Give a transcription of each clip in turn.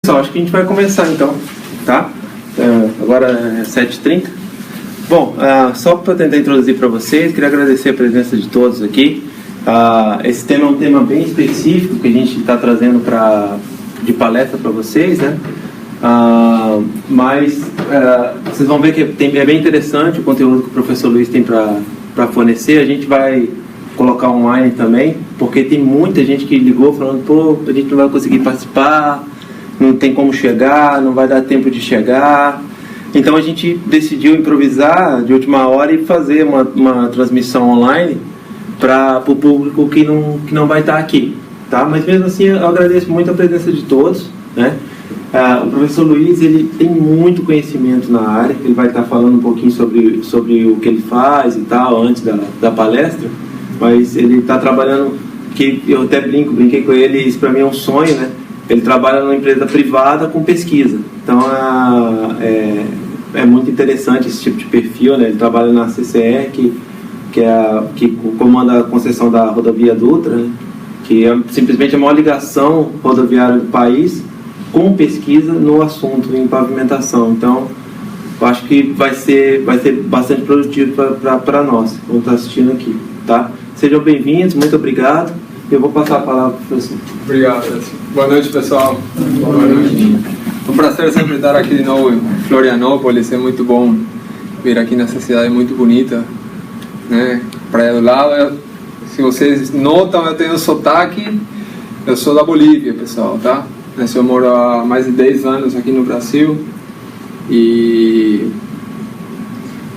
Pessoal, acho que a gente vai começar então, tá? Agora é 7h30. Bom, só para tentar introduzir para vocês, queria agradecer a presença de todos aqui. Esse tema é um tema bem específico que a gente está trazendo de palestra para vocês, né? Mas vocês vão ver que é bem interessante o conteúdo que o professor Luiz tem para fornecer. A gente vai colocar online também, porque tem muita gente que ligou falando: pô, a gente não vai conseguir participar, não tem como chegar, não vai dar tempo de chegar. Então a gente decidiu improvisar de última hora e fazer uma transmissão online para o público que não vai estar aqui, tá? Mas mesmo assim eu agradeço muito a presença de todos, né? O professor Luiz, ele tem muito conhecimento na área, ele vai estar falando um pouquinho sobre o que ele faz e tal, antes da palestra, mas ele está trabalhando, que eu até brinquei com ele, isso para mim é um sonho, né? Ele trabalha numa empresa privada com pesquisa, então é muito interessante esse tipo de perfil, né? Ele trabalha na CCR, que comanda a concessão da rodovia Dutra, né? Que é simplesmente a maior ligação rodoviária do país, com pesquisa no assunto em pavimentação. Então, eu acho que vai ser bastante produtivo para nós, que vamos estar assistindo aqui, tá? Sejam bem-vindos, muito obrigado. Eu vou passar a palavra para o professor. Obrigado. Boa noite, pessoal. Boa noite. É um prazer sempre estar aqui de novo em Florianópolis. É muito bom vir aqui nessa cidade muito bonita, né? Praia do Lado. Se vocês notam, eu tenho sotaque. Eu sou da Bolívia, pessoal, tá? Eu moro há mais de 10 anos aqui no Brasil e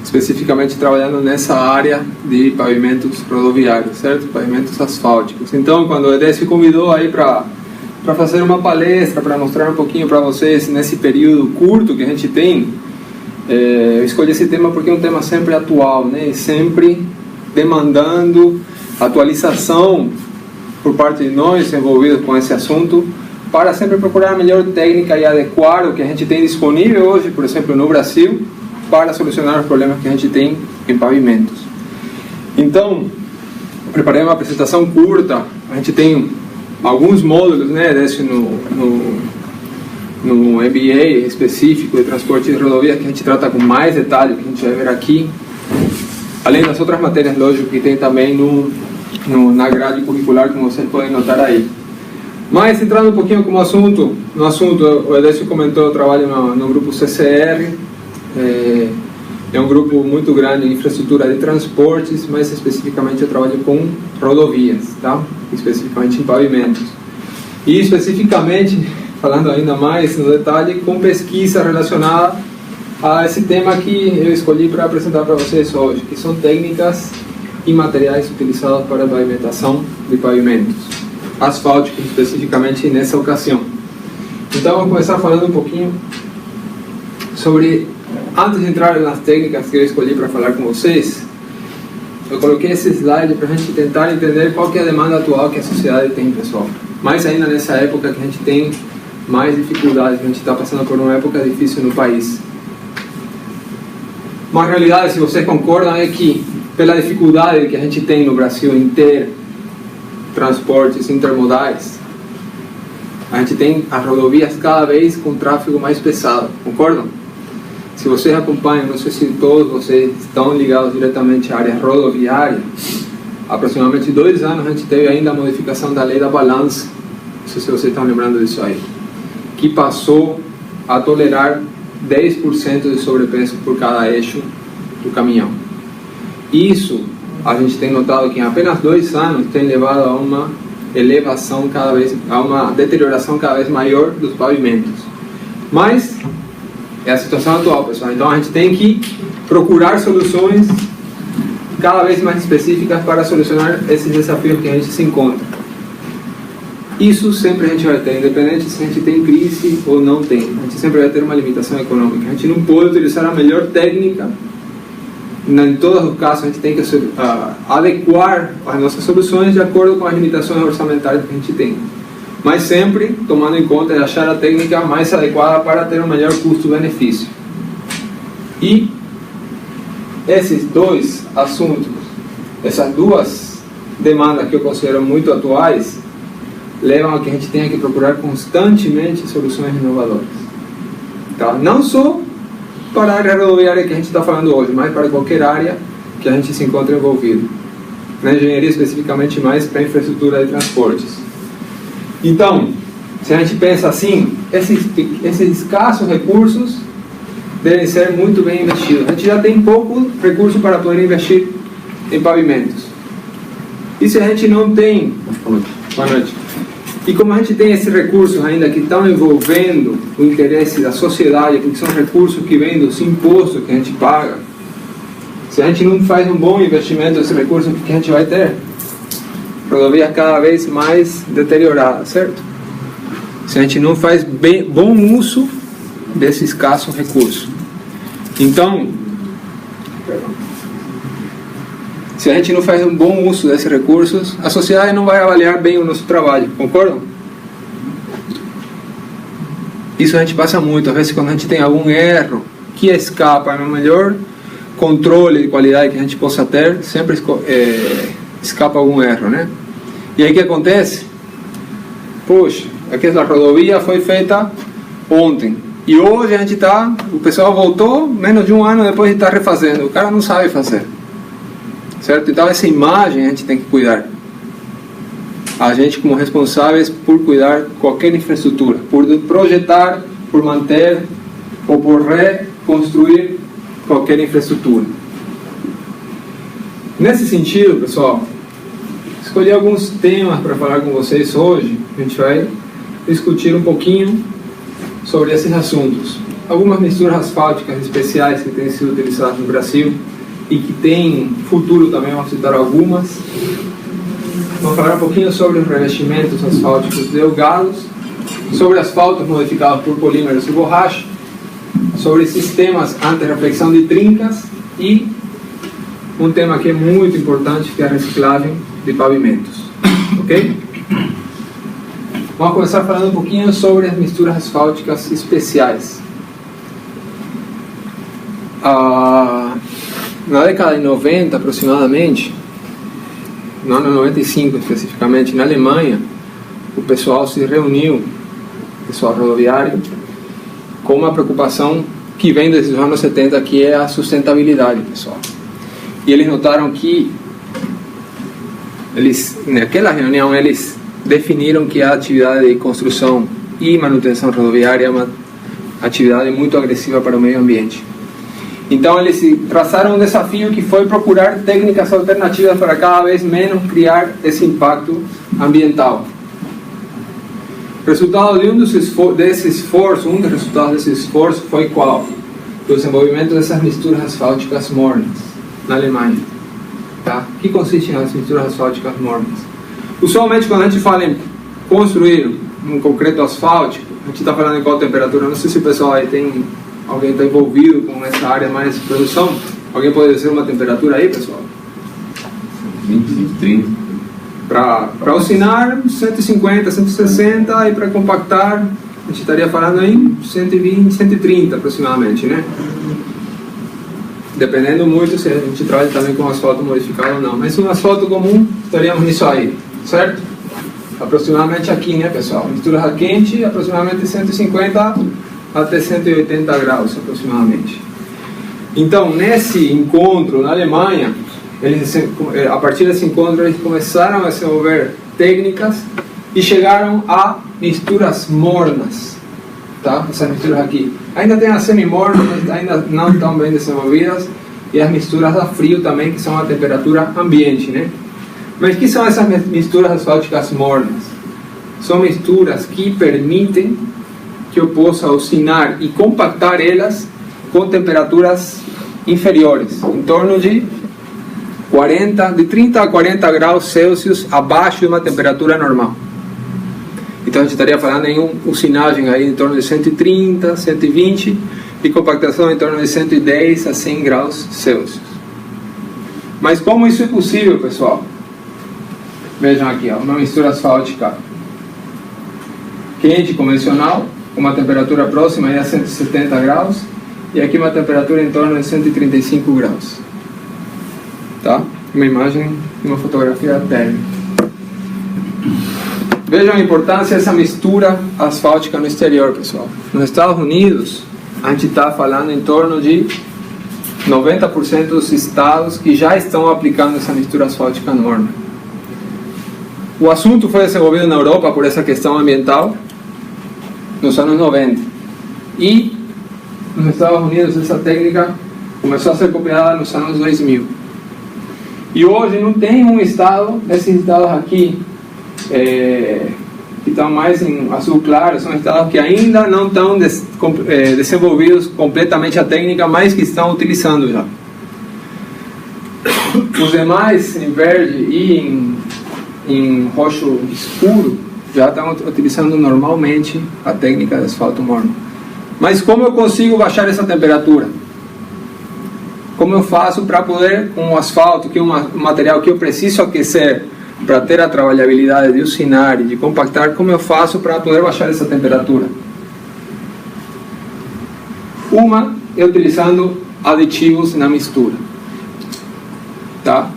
especificamente trabalhando nessa área de pavimentos rodoviários, certo? Pavimentos asfálticos. Então, quando o EDES me convidou aí para fazer uma palestra, para mostrar um pouquinho para vocês nesse período curto que a gente tem, eu escolhi esse tema porque é um tema sempre atual, né? E sempre demandando atualização por parte de nós envolvidos com esse assunto, para sempre procurar a melhor técnica e adequar o que a gente tem disponível hoje, por exemplo, no Brasil, para solucionar os problemas que a gente tem em pavimentos. Então, preparei uma apresentação curta. A gente tem alguns módulos, né, desse no MBA específico de transporte de rodovias, que a gente trata com mais detalhe, que a gente vai ver aqui. Além das outras matérias, lógico, que tem também na grade curricular, como vocês podem notar aí. Mas, entrando um pouquinho no assunto, o Edécio comentou, eu trabalho no grupo CCR, é um grupo muito grande em infraestrutura de transportes, mas especificamente eu trabalho com rodovias, tá? Especificamente em pavimentos. E especificamente, falando ainda mais no detalhe, com pesquisa relacionada a esse tema que eu escolhi para apresentar para vocês hoje, que são técnicas e materiais utilizados para a pavimentação de pavimentos asfálticos, especificamente nessa ocasião. Então, vou começar falando um pouquinho sobre, antes de entrar nas técnicas que eu escolhi para falar com vocês, eu coloquei esse slide para a gente tentar entender qual que é a demanda atual que a sociedade tem, pessoal. Mais ainda nessa época que a gente tem mais dificuldades, que a gente está passando por uma época difícil no país. Uma realidade, se vocês concordam, é que pela dificuldade que a gente tem no Brasil em ter transportes intermodais, a gente tem as rodovias cada vez com tráfego mais pesado, concordam? Se vocês acompanham, não sei se todos vocês estão ligados diretamente à área rodoviária, aproximadamente 2 anos a gente teve ainda a modificação da lei da balança, não sei se vocês estão lembrando disso aí, que passou a tolerar 10% de sobrepeso por cada eixo do caminhão. Isso a gente tem notado que em apenas 2 anos tem levado a uma elevação a uma deterioração cada vez maior dos pavimentos. Mas é a situação atual, pessoal. Então a gente tem que procurar soluções cada vez mais específicas para solucionar esses desafios que a gente se encontra. Isso sempre a gente vai ter, independente se a gente tem crise ou não tem. A gente sempre vai ter uma limitação econômica. A gente não pode utilizar a melhor técnica. Em todos os casos, a gente tem que adequar as nossas soluções de acordo com as limitações orçamentárias que a gente tem. Mas sempre tomando em conta de achar a técnica mais adequada para ter um melhor custo-benefício. E esses dois assuntos, essas duas demandas que eu considero muito atuais, levam a que a gente tenha que procurar constantemente soluções inovadoras. Tá? Não só para a área rodoviária que a gente está falando hoje, mas para qualquer área que a gente se encontre envolvido. Na engenharia, especificamente, mais para a infraestrutura de transportes. Então, se a gente pensa assim, esses escassos recursos devem ser muito bem investidos. A gente já tem pouco recurso para poder investir em pavimentos. E se a gente não tem... Boa noite. E como a gente tem esses recursos ainda que estão envolvendo o interesse da sociedade, porque são recursos que vêm dos impostos que a gente paga, se a gente não faz um bom investimento desses recursos, o que a gente vai ter? Rodovias cada vez mais deterioradas, certo? Se a gente não faz bom uso desse escasso recurso. Então, se a gente não faz um bom uso desses recursos, a sociedade não vai avaliar bem o nosso trabalho, concordam? Isso a gente passa muito, às vezes quando a gente tem algum erro que escapa no melhor controle de qualidade que a gente possa ter, sempre escapa algum erro, né? E aí o que acontece? Poxa, aquela rodovia foi feita ontem, e hoje a gente o pessoal voltou menos de um ano depois de estar refazendo, o cara não sabe fazer. Certo? Então essa imagem a gente tem que cuidar. A gente como responsáveis por cuidar de qualquer infraestrutura, por projetar, por manter ou por reconstruir qualquer infraestrutura. Nesse sentido, pessoal, escolhi alguns temas para falar com vocês hoje. A gente vai discutir um pouquinho sobre esses assuntos. Algumas misturas asfálticas especiais que têm sido utilizadas no Brasil e que tem futuro também, vamos citar algumas. Vamos falar um pouquinho sobre os revestimentos asfálticos delgados, sobre asfaltos modificados por polímeros e borracha, sobre sistemas anti-reflexão de trincas e um tema que é muito importante, que é a reciclagem de pavimentos. Ok? Vamos começar falando um pouquinho sobre as misturas asfálticas especiais. Na década de 90 aproximadamente, no ano 95 especificamente, na Alemanha, o pessoal se reuniu, o pessoal rodoviário, com uma preocupação que vem desde os anos 70, que é a sustentabilidade, pessoal. E eles notaram que naquela reunião eles definiram que a atividade de construção e manutenção rodoviária é uma atividade muito agressiva para o meio ambiente. Então eles traçaram um desafio que foi procurar técnicas alternativas para cada vez menos criar esse impacto ambiental. Resultado de um dos resultados desse esforço foi qual? O desenvolvimento dessas misturas asfálticas mornas na Alemanha. Tá? O que consistem as misturas asfálticas mornas? Usualmente quando a gente fala em construir um concreto asfáltico, a gente está falando em qual temperatura? Não sei se o pessoal aí tem... Alguém está envolvido com essa área mais de produção? Alguém pode dizer uma temperatura aí, pessoal? 20, 30. Para usinar, 150, 160, e para compactar, a gente estaria falando em 120, 130 aproximadamente, né? Dependendo muito se a gente trabalha também com asfalto modificado ou não. Mas um asfalto comum, estaríamos nisso aí, certo? Aproximadamente aqui, né, pessoal? Mistura quente, aproximadamente 150 até 180 graus aproximadamente. Então, nesse encontro na Alemanha, a partir desse encontro eles começaram a desenvolver técnicas e chegaram a misturas mornas, tá? Essas misturas aqui ainda tem as semi-mornas, mas ainda não estão bem desenvolvidas, e as misturas a frio também, que são a temperatura ambiente, né? Mas o que são essas misturas asfálticas mornas? São misturas que permitem que eu possa usinar e compactar elas com temperaturas inferiores, em torno de 30 a 40 graus Celsius abaixo de uma temperatura normal. Então a gente estaria falando em usinagem aí em torno de 130, 120 e compactação em torno de 110 a 100 graus Celsius. Mas como isso é possível, pessoal? Vejam aqui, ó, uma mistura asfáltica quente, convencional, com uma temperatura próxima a 170 graus, e aqui uma temperatura em torno de 135 graus. Tá? Uma imagem, uma fotografia térmica. Vejam a importância dessa mistura asfáltica no exterior, pessoal. Nos Estados Unidos, a gente está falando em torno de 90% dos estados que já estão aplicando essa mistura asfáltica morna. O assunto foi desenvolvido na Europa por essa questão ambiental nos anos 90. E nos Estados Unidos essa técnica começou a ser copiada nos anos 2000. E hoje não tem um estado, esses estados aqui, que estão mais em azul claro, são estados que ainda não estão desenvolvidos completamente a técnica, mas que estão utilizando já. Os demais, em verde e em roxo escuro, já estão utilizando normalmente a técnica de asfalto morno. Mas como eu consigo baixar essa temperatura? Como eu faço para poder, com o asfalto, que é um material que eu preciso aquecer para ter a trabalhabilidade de usinar e de compactar, como eu faço para poder baixar essa temperatura? Uma é utilizando aditivos na mistura, tá?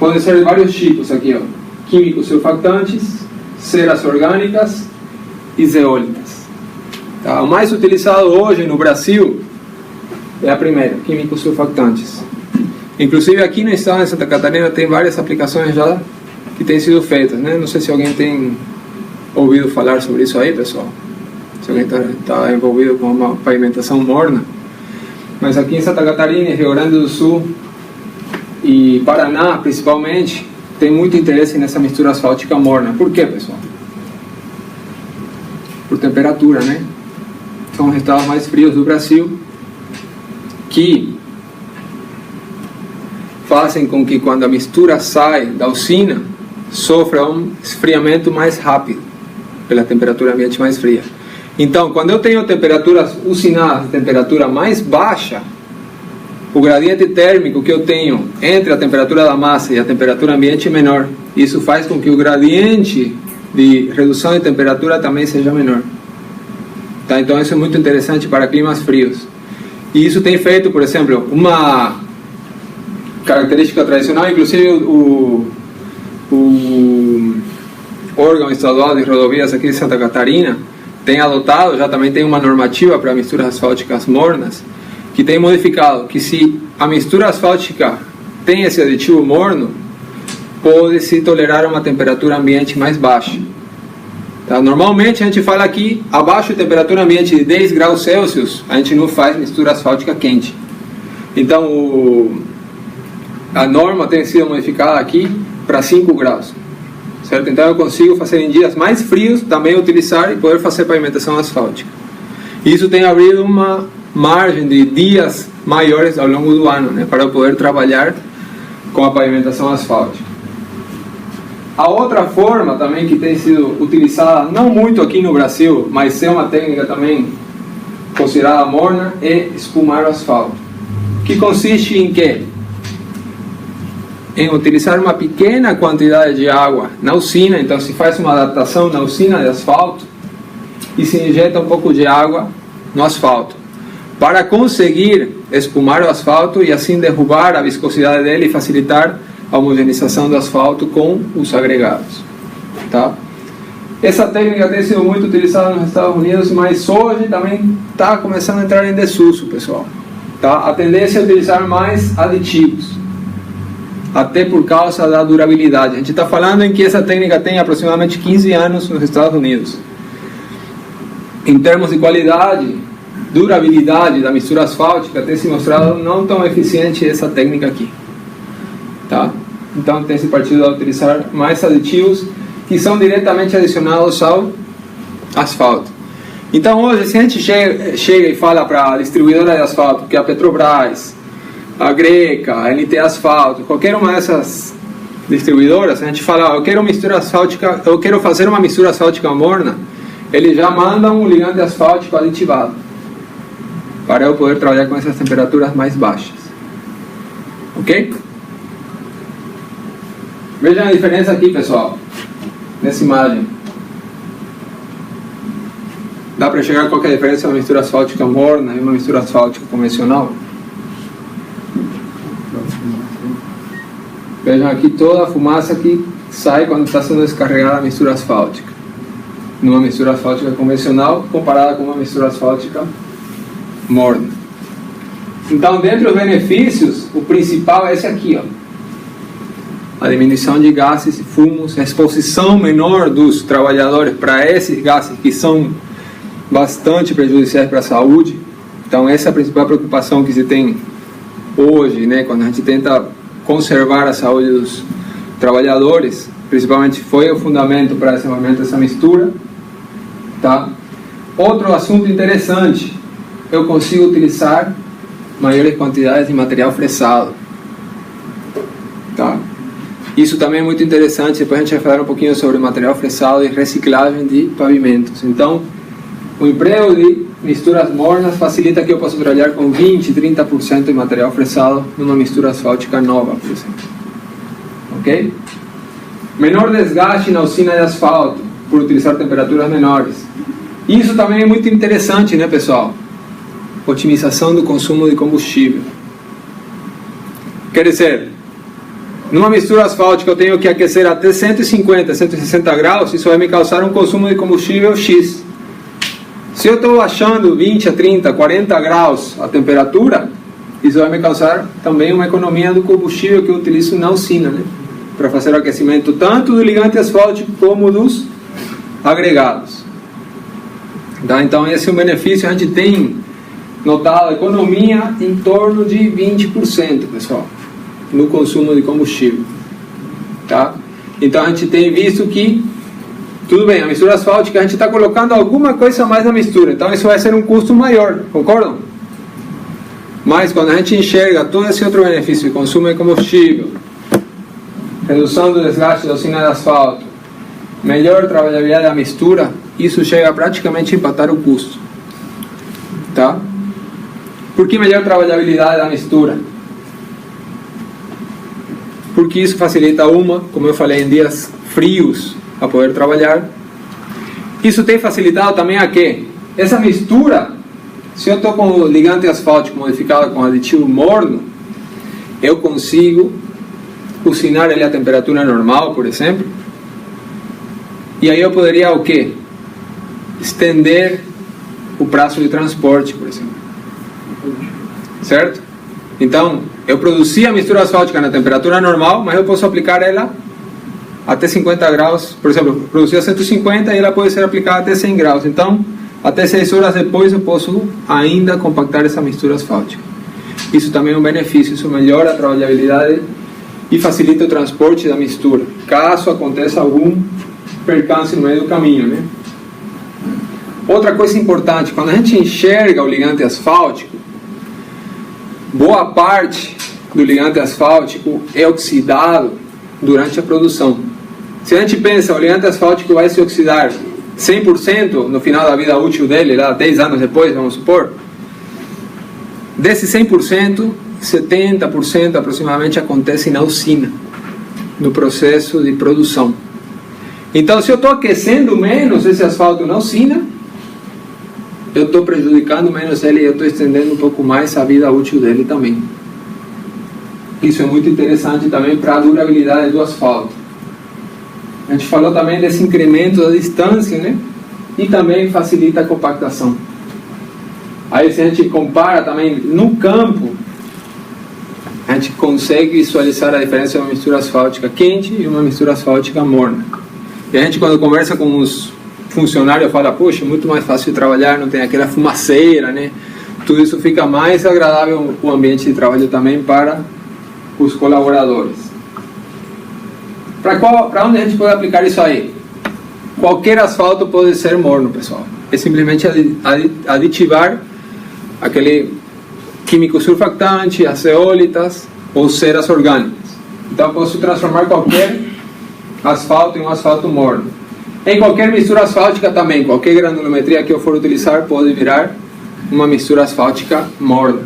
Podem ser de vários tipos aqui, ó. Químicos surfactantes, ceras orgânicas e zeólitas, tá? O mais utilizado hoje no Brasil é a primeira, químicos surfactantes. Inclusive aqui no estado de Santa Catarina tem várias aplicações já que têm sido feitas, né? Não sei se alguém tem ouvido falar sobre isso aí, pessoal. Se alguém está envolvido com uma pavimentação morna. Mas aqui em Santa Catarina, Rio Grande do Sul e Paraná, principalmente, tem muito interesse nessa mistura asfáltica morna. Por quê, pessoal? Por temperatura, né? São os estados mais frios do Brasil que fazem com que quando a mistura sai da usina, sofra um esfriamento mais rápido pela temperatura ambiente mais fria. Então, quando eu tenho temperaturas usinadas, temperatura mais baixa, o gradiente térmico que eu tenho entre a temperatura da massa e a temperatura ambiente é menor. Isso faz com que o gradiente de redução de temperatura também seja menor. Tá? Então, isso é muito interessante para climas frios. E isso tem feito, por exemplo, uma característica tradicional, inclusive o órgão estadual de rodovias aqui de Santa Catarina tem adotado, já também tem uma normativa para misturas asfálticas mornas, que tem modificado que se a mistura asfáltica tem esse aditivo morno, pode-se tolerar uma temperatura ambiente mais baixa. Tá? Normalmente a gente fala aqui, abaixo de temperatura ambiente de 10 graus Celsius, a gente não faz mistura asfáltica quente. Então a norma tem sido modificada aqui para 5 graus. Certo? Então eu consigo fazer em dias mais frios também utilizar e poder fazer pavimentação asfáltica. Isso tem abrido uma margem de dias maiores ao longo do ano, né, para eu poder trabalhar com a pavimentação asfáltica. A outra forma também que tem sido utilizada, não muito aqui no Brasil, mas é uma técnica também considerada morna, é espumar o asfalto. Que consiste em quê? Em utilizar uma pequena quantidade de água na usina. Então se faz uma adaptação na usina de asfalto e se injeta um pouco de água no asfalto para conseguir espumar o asfalto e assim derrubar a viscosidade dele e facilitar a homogeneização do asfalto com os agregados, tá? Essa técnica tem sido muito utilizada nos Estados Unidos, mas hoje também está começando a entrar em desuso, pessoal, tá? A tendência é utilizar mais aditivos, até por causa da durabilidade. A gente está falando em que essa técnica tem aproximadamente 15 anos nos Estados Unidos. Em termos de qualidade, durabilidade da mistura asfáltica, tem se mostrado não tão eficiente essa técnica aqui, tá? Então tem se partido a utilizar mais aditivos que são diretamente adicionados ao asfalto. Então hoje, se a gente chega e fala para a distribuidora de asfalto, que é a Petrobras, a Greca, a NT Asfalto, qualquer uma dessas distribuidoras, a gente fala, eu quero mistura asfáltica, eu quero fazer uma mistura asfáltica morna, eles já mandam um ligante asfáltico aditivado para eu poder trabalhar com essas temperaturas mais baixas. Ok? Vejam a diferença aqui, pessoal, nessa imagem. Dá para chegar a qualquer diferença uma mistura asfáltica morna e uma mistura asfáltica convencional? Vejam aqui toda a fumaça que sai quando está sendo descarregada a mistura asfáltica, numa mistura asfáltica convencional comparada com uma mistura asfáltica morna. Então, dentre os benefícios, o principal é esse aqui, ó. A diminuição de gases e fumos, a exposição menor dos trabalhadores para esses gases que são bastante prejudiciais para a saúde. Então, essa é a principal preocupação que se tem hoje, né, quando a gente tenta conservar a saúde dos trabalhadores, principalmente foi o fundamento para esse momento, essa mistura, tá? Outro assunto interessante, eu consigo utilizar maiores quantidades de material fresado, tá? Isso também é muito interessante, depois a gente vai falar um pouquinho sobre material fresado e reciclagem de pavimentos. Então, o emprego de misturas mornas facilita que eu possa trabalhar com 20, 30% de material fresado numa mistura asfáltica nova, por exemplo. Ok? Menor desgaste na usina de asfalto, por utilizar temperaturas menores. Isso também é muito interessante, né, pessoal? Otimização do consumo de combustível. Quer dizer, numa mistura asfáltica eu tenho que aquecer até 150, 160 graus, isso vai me causar um consumo de combustível X. Se eu estou achando 20 a 30, 40 graus a temperatura, isso vai me causar também uma economia do combustível que eu utilizo na usina, né? Para fazer o aquecimento tanto do ligante asfáltico como dos agregados. Tá? Então esse é um benefício, a gente tem notado a economia em torno de 20%, pessoal, no consumo de combustível. Tá? Então a gente tem visto que, tudo bem, a mistura asfáltica a gente está colocando alguma coisa a mais na mistura, então isso vai ser um custo maior, concordam? Mas quando a gente enxerga todo esse outro benefício de consumo de combustível, redução do desgaste da usina de asfalto, melhor trabalhabilidade da mistura, isso chega a praticamente empatar o custo. Tá? Por que melhor trabalhabilidade da mistura? Porque isso facilita como eu falei, em dias frios, a poder trabalhar. Isso tem facilitado também a quê? Essa mistura, se eu estou com o ligante asfáltico modificado com aditivo morno, eu consigo cozinhar ele a temperatura normal, por exemplo, e aí eu poderia o quê? Estender o prazo de transporte, por exemplo. Certo? Então, eu produzi a mistura asfáltica na temperatura normal, mas eu posso aplicar ela até 50 graus, por exemplo, produzir a 150 e ela pode ser aplicada até 100 graus. Então, até 6 horas depois eu posso ainda compactar essa mistura asfáltica. Isso também é um benefício, isso melhora a trabalhabilidade e facilita o transporte da mistura, caso aconteça algum percance no meio do caminho, né? Outra coisa importante, quando a gente enxerga o ligante asfáltico, boa parte do ligante asfáltico é oxidado durante a produção. Se a gente pensa, o ligante asfáltico vai se oxidar 100% no final da vida útil dele, lá 10 anos depois, vamos supor, desse 100%, 70% aproximadamente acontece na usina, no processo de produção. Então, se eu estou aquecendo menos esse asfalto na usina, eu estou prejudicando menos ele e eu estou estendendo um pouco mais a vida útil dele também. Isso é muito interessante também para a durabilidade do asfalto. A gente falou também desse incremento da distância, né? E também facilita a compactação. Aí se a gente compara também no campo, a gente consegue visualizar a diferença de uma mistura asfáltica quente e uma mistura asfáltica morna. E a gente, quando conversa com os funcionários, fala, poxa, é muito mais fácil de trabalhar, não tem aquela fumaceira, né? Tudo isso fica mais agradável o ambiente de trabalho também para os colaboradores. Para onde a gente pode aplicar isso aí? Qualquer asfalto pode ser morno, pessoal. É simplesmente aditivar aquele químico surfactante, as zeólitas ou ceras orgânicas. Então, posso transformar qualquer asfalto em um asfalto morno. Em qualquer mistura asfáltica também, qualquer granulometria que eu for utilizar pode virar uma mistura asfáltica morna.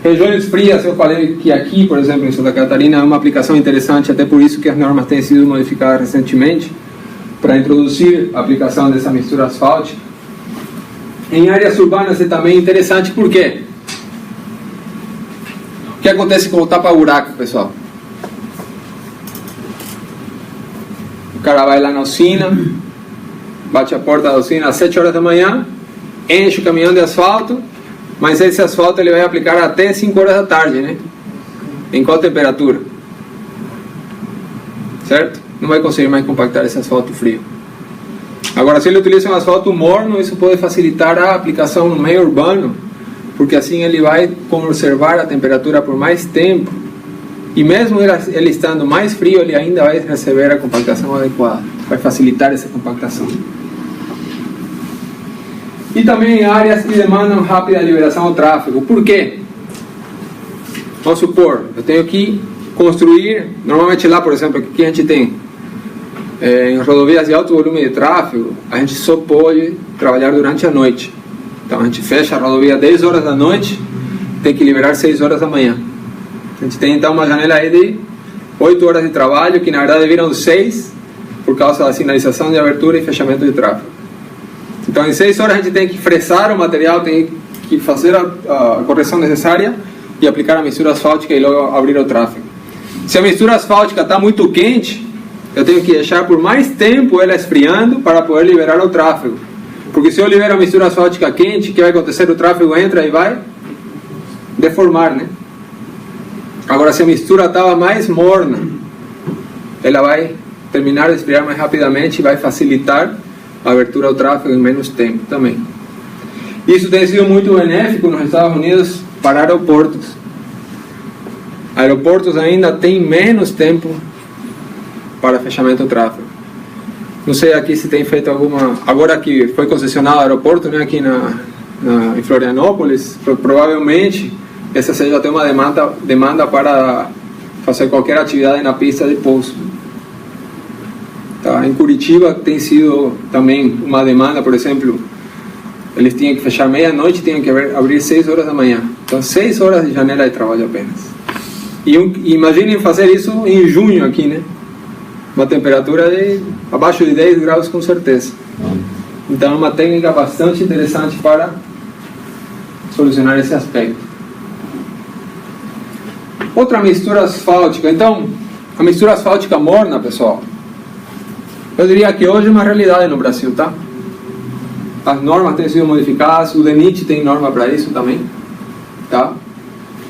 Regiões frias, eu falei que aqui, por exemplo, em Santa Catarina, é uma aplicação interessante, até por isso que as normas têm sido modificadas recentemente, para introduzir a aplicação dessa mistura asfáltica. Em áreas urbanas é também interessante, por quê? O que acontece com o tapa-buraco, pessoal? O cara vai lá na usina, bate a porta da usina às 7 horas da manhã, enche o caminhão de asfalto, mas esse asfalto ele vai aplicar até 5 horas da tarde, né? Em qual temperatura? Certo? Não vai conseguir mais compactar esse asfalto frio. Agora, se ele utiliza um asfalto morno, isso pode facilitar a aplicação no meio urbano, porque assim ele vai conservar a temperatura por mais tempo, e mesmo ele estando mais frio, ele ainda vai receber a compactação adequada, vai facilitar essa compactação. E também em áreas que demandam rápida liberação ao tráfego. Por quê? Vamos supor, eu tenho que construir, normalmente lá, por exemplo, aqui a gente tem em rodovias de alto volume de tráfego, a gente só pode trabalhar durante a noite. Então a gente fecha a rodovia 10 horas da noite, tem que liberar 6 horas da manhã. A gente tem então uma janela aí de 8 horas de trabalho, que na verdade viram 6, por causa da sinalização de abertura e fechamento de tráfego. Então em 6 horas a gente tem que fresar o material, tem que fazer a correção necessária e aplicar a mistura asfáltica e logo abrir o tráfego. Se a mistura asfáltica está muito quente, eu tenho que deixar por mais tempo ela esfriando para poder liberar o tráfego. Porque se eu libero a mistura asfáltica quente, o que vai acontecer? O tráfego entra e vai deformar, né? Agora, se a mistura estava mais morna, ela vai terminar de esfriar mais rapidamente e vai facilitar a abertura ao tráfego em menos tempo também. Isso tem sido muito benéfico nos Estados Unidos para aeroportos. Aeroportos ainda têm menos tempo para fechamento do tráfego. Não sei aqui se tem feito alguma... Agora que foi concessionado o aeroporto, né, aqui em Florianópolis, provavelmente essa seja até uma demanda para fazer qualquer atividade na pista de pouso. Tá? Em Curitiba tem sido também uma demanda, por exemplo, eles tinham que fechar meia-noite e tinham que abrir 6 horas da manhã. Então 6 horas de janela de trabalho apenas. E imaginem fazer isso em junho aqui, né? Uma temperatura de abaixo de 10 graus com certeza. Então é uma técnica bastante interessante para solucionar esse aspecto. Outra mistura asfáltica. Então, a mistura asfáltica morna, pessoal, eu diria que hoje é uma realidade no Brasil, tá? As normas têm sido modificadas, o DENIT tem norma para isso também, tá?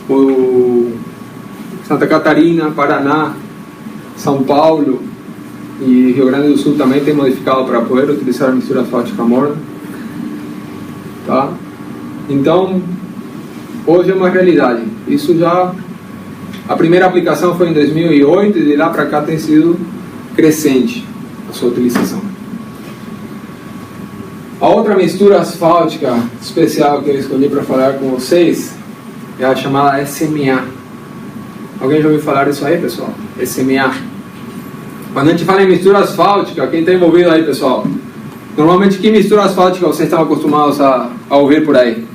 O Santa Catarina, Paraná, São Paulo e Rio Grande do Sul também tem modificado para poder utilizar a mistura asfáltica morna, tá? Então, hoje é uma realidade. Isso já... A primeira aplicação foi em 2008 e de lá para cá tem sido crescente a sua utilização. A outra mistura asfáltica especial que eu escolhi para falar com vocês é a chamada SMA. Alguém já ouviu falar disso aí, pessoal? SMA. Quando a gente fala em mistura asfáltica, quem está envolvido aí, pessoal? Normalmente, que mistura asfáltica vocês estão acostumados a ouvir por aí?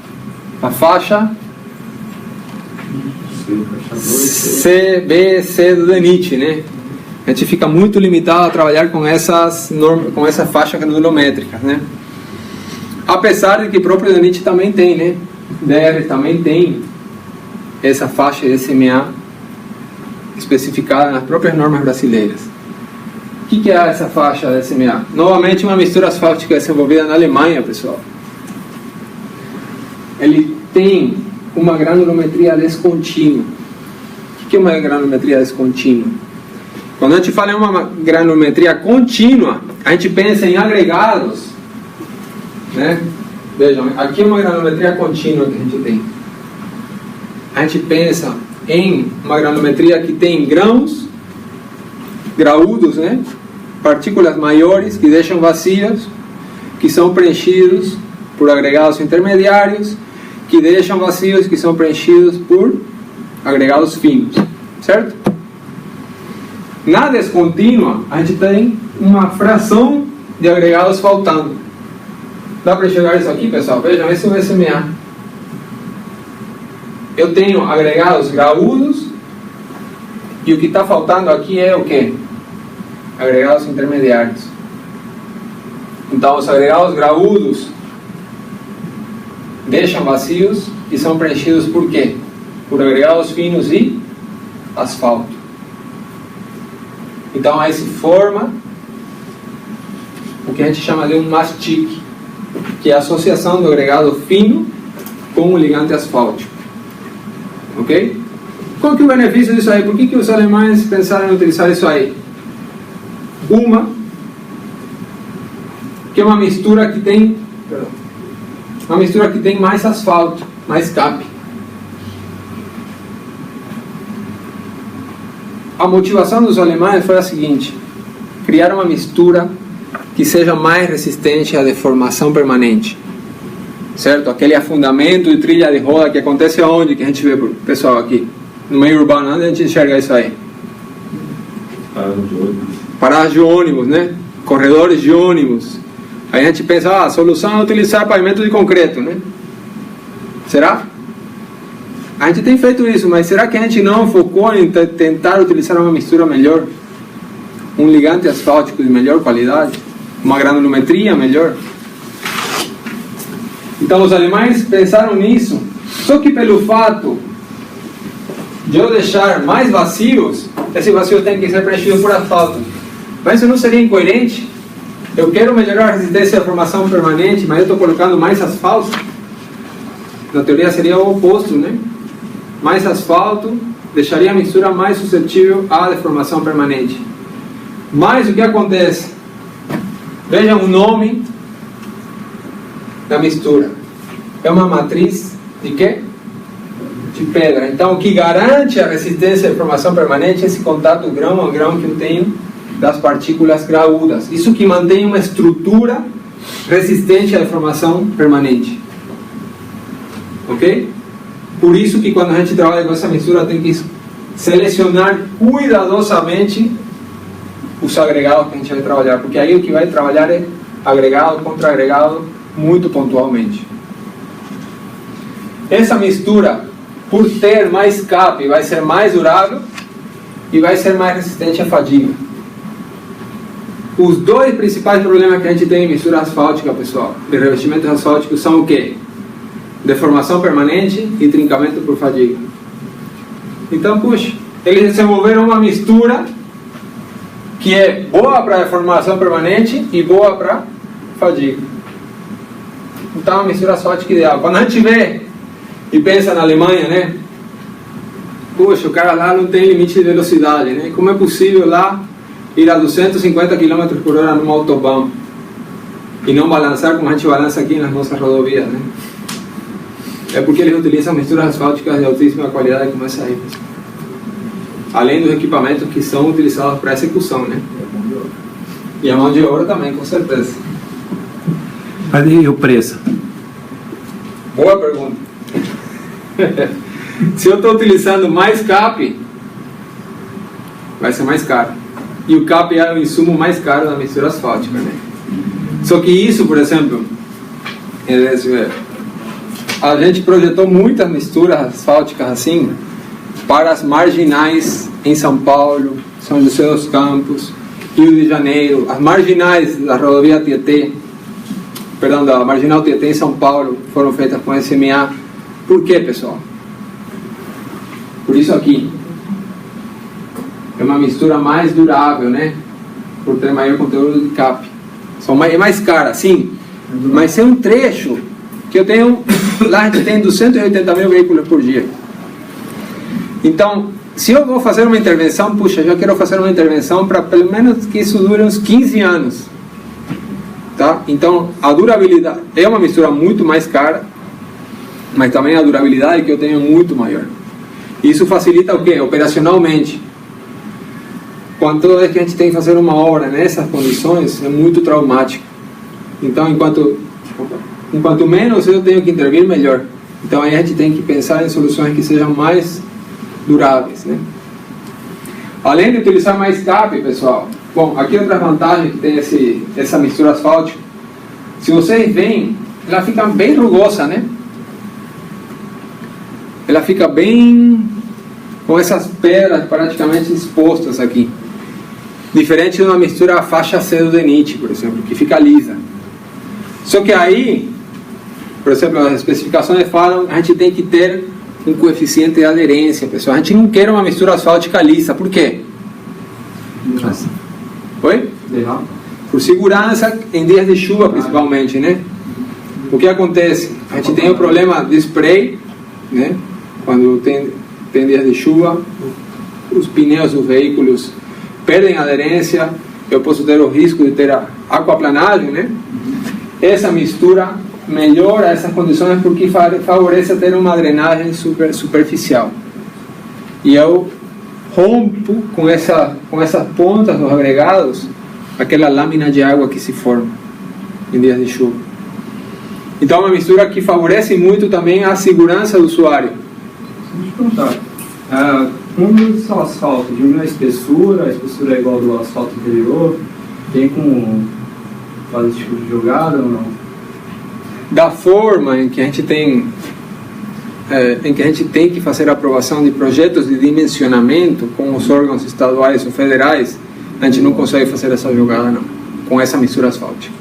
A faixa C, B, C do DENIT, né? A gente fica muito limitado a trabalhar com essas faixas granulométricas, né? Apesar de que o próprio DENIT também tem, né? DR também tem essa faixa de SMA especificada nas próprias normas brasileiras. O que é essa faixa de SMA? Novamente uma mistura asfáltica desenvolvida na Alemanha, pessoal. Ele tem uma granulometria descontínua. O que é uma granulometria descontínua? Quando a gente fala em uma granulometria contínua, a gente pensa em agregados, né? Vejam, aqui é uma granulometria contínua que a gente tem. A gente pensa em uma granulometria que tem grãos, graúdos, né? Partículas maiores que deixam vazios, que são preenchidos por agregados intermediários, que deixam vazios, que são preenchidos por agregados finos, certo? Na descontínua, a gente tem uma fração de agregados faltando. Dá para enxergar isso aqui, pessoal? Vejam, esse é o SMA. Eu tenho agregados graúdos e o que está faltando aqui é o quê? Agregados intermediários. Então, os agregados graúdos deixam vazios e são preenchidos por quê? Por agregados finos e asfalto. Então aí se forma que a gente chama de um mastic, que é a associação do agregado fino com o ligante asfáltico. Ok? Qual que é o benefício disso aí? Por que os alemães pensaram em utilizar isso aí? Que é uma mistura que tem mais asfalto, mais cap. A motivação dos alemães foi a seguinte: criar uma mistura que seja mais resistente à deformação permanente, certo? Aquele afundamento de trilha de roda que acontece aonde? Que a gente vê, pessoal, aqui no meio urbano, onde a gente enxerga isso aí? Paradas de ônibus, né? Corredores de ônibus. Aí a gente pensa, a solução é utilizar pavimento de concreto, né? Será? A gente tem feito isso, mas será que a gente não focou em tentar utilizar uma mistura melhor? Um ligante asfáltico de melhor qualidade? Uma granulometria melhor? Então os alemães pensaram nisso, só que pelo fato de eu deixar mais vazios, esse vazio tem que ser preenchido por asfalto. Mas isso não seria incoerente? Eu quero melhorar a resistência à formação permanente, mas eu estou colocando mais asfalto. Na teoria seria o oposto, né? Mais asfalto deixaria a mistura mais suscetível à deformação permanente. Mas o que acontece? Veja o nome da mistura. É uma matriz de quê? De pedra. Então o que garante a resistência à deformação permanente é esse contato grão a grão que eu tenho das partículas graúdas. Isso que mantém uma estrutura resistente à deformação permanente. Ok? Por isso que quando a gente trabalha com essa mistura tem que selecionar cuidadosamente os agregados que a gente vai trabalhar, porque aí o que vai trabalhar é agregado contra agregado muito pontualmente. Essa mistura, por ter mais cap, vai ser mais durável e vai ser mais resistente à fadiga. Os dois principais problemas que a gente tem em mistura asfáltica, pessoal, de revestimentos asfálticos, são o quê? Deformação permanente e trincamento por fadiga. Então, puxa, eles desenvolveram uma mistura que é boa para deformação permanente e boa para fadiga. Então, uma mistura asfáltica ideal. Quando a gente vê e pensa na Alemanha, né? Puxa, o cara lá não tem limite de velocidade, né? Como é possível lá ir a 250 km por hora numa autobahn e não balançar como a gente balança aqui nas nossas rodovias, né? É porque eles utilizam misturas asfálticas de altíssima qualidade como essa aí. Além dos equipamentos que são utilizados para execução, né? E a mão de obra também, com certeza. Mas e o preço? Boa pergunta. Se eu estou utilizando mais cap, vai ser mais caro. E o cap é o insumo mais caro da mistura asfáltica, né? Só que isso, por exemplo, a gente projetou muitas misturas asfálticas assim para as marginais em São Paulo, São José dos Campos, Rio de Janeiro, as marginais da rodovia Tietê, perdão, da marginal Tietê em São Paulo, foram feitas com SMA. Por quê, pessoal? Por isso aqui. É uma mistura mais durável, né? Por ter maior conteúdo de cap. É mais cara, sim. Mas é um trecho que eu tenho... Lá a gente tem 280 mil veículos por dia. Então, se eu vou fazer uma intervenção, puxa, eu quero fazer uma intervenção para pelo menos que isso dure uns 15 anos. Tá? Então, a durabilidade é uma mistura muito mais cara, mas também a durabilidade que eu tenho é muito maior. Isso facilita o quê? Operacionalmente. Quando toda vez que a gente tem que fazer uma obra nessas condições, é muito traumático. Então, enquanto menos eu tenho que intervir, melhor. Então, aí a gente tem que pensar em soluções que sejam mais duráveis, né? Além de utilizar mais cap, pessoal, bom, aqui outra vantagem que tem essa mistura asfáltica. Se vocês veem, ela fica bem rugosa, né? Ela fica bem com essas pedras praticamente expostas aqui. Diferente de uma mistura faixa cedo-denite, por exemplo, que fica lisa. Só que aí, por exemplo, as especificações falam que a gente tem que ter um coeficiente de aderência, pessoal. A gente não quer uma mistura asfáltica lisa. Por quê? Nossa. Oi? por segurança em dias de chuva principalmente, né? O que acontece? A gente tem o problema de spray, né? Quando tem dias de chuva, os pneus dos veículos perdem aderência, eu posso ter o risco de ter a aquaplanagem, né? Essa mistura melhora essas condições porque favorece ter uma drenagem superficial. E eu rompo com essas pontas dos agregados aquela lâmina de água que se forma em dias de chuva. Então é uma mistura que favorece muito também a segurança do usuário. Deixa eu perguntar, como o asfalto diminui a espessura é igual do asfalto anterior, tem como fazer esse tipo de jogada ou não? Da forma em que a gente tem que fazer a aprovação de projetos de dimensionamento com os órgãos estaduais ou federais, a gente não consegue fazer essa jogada não, com essa mistura asfáltica,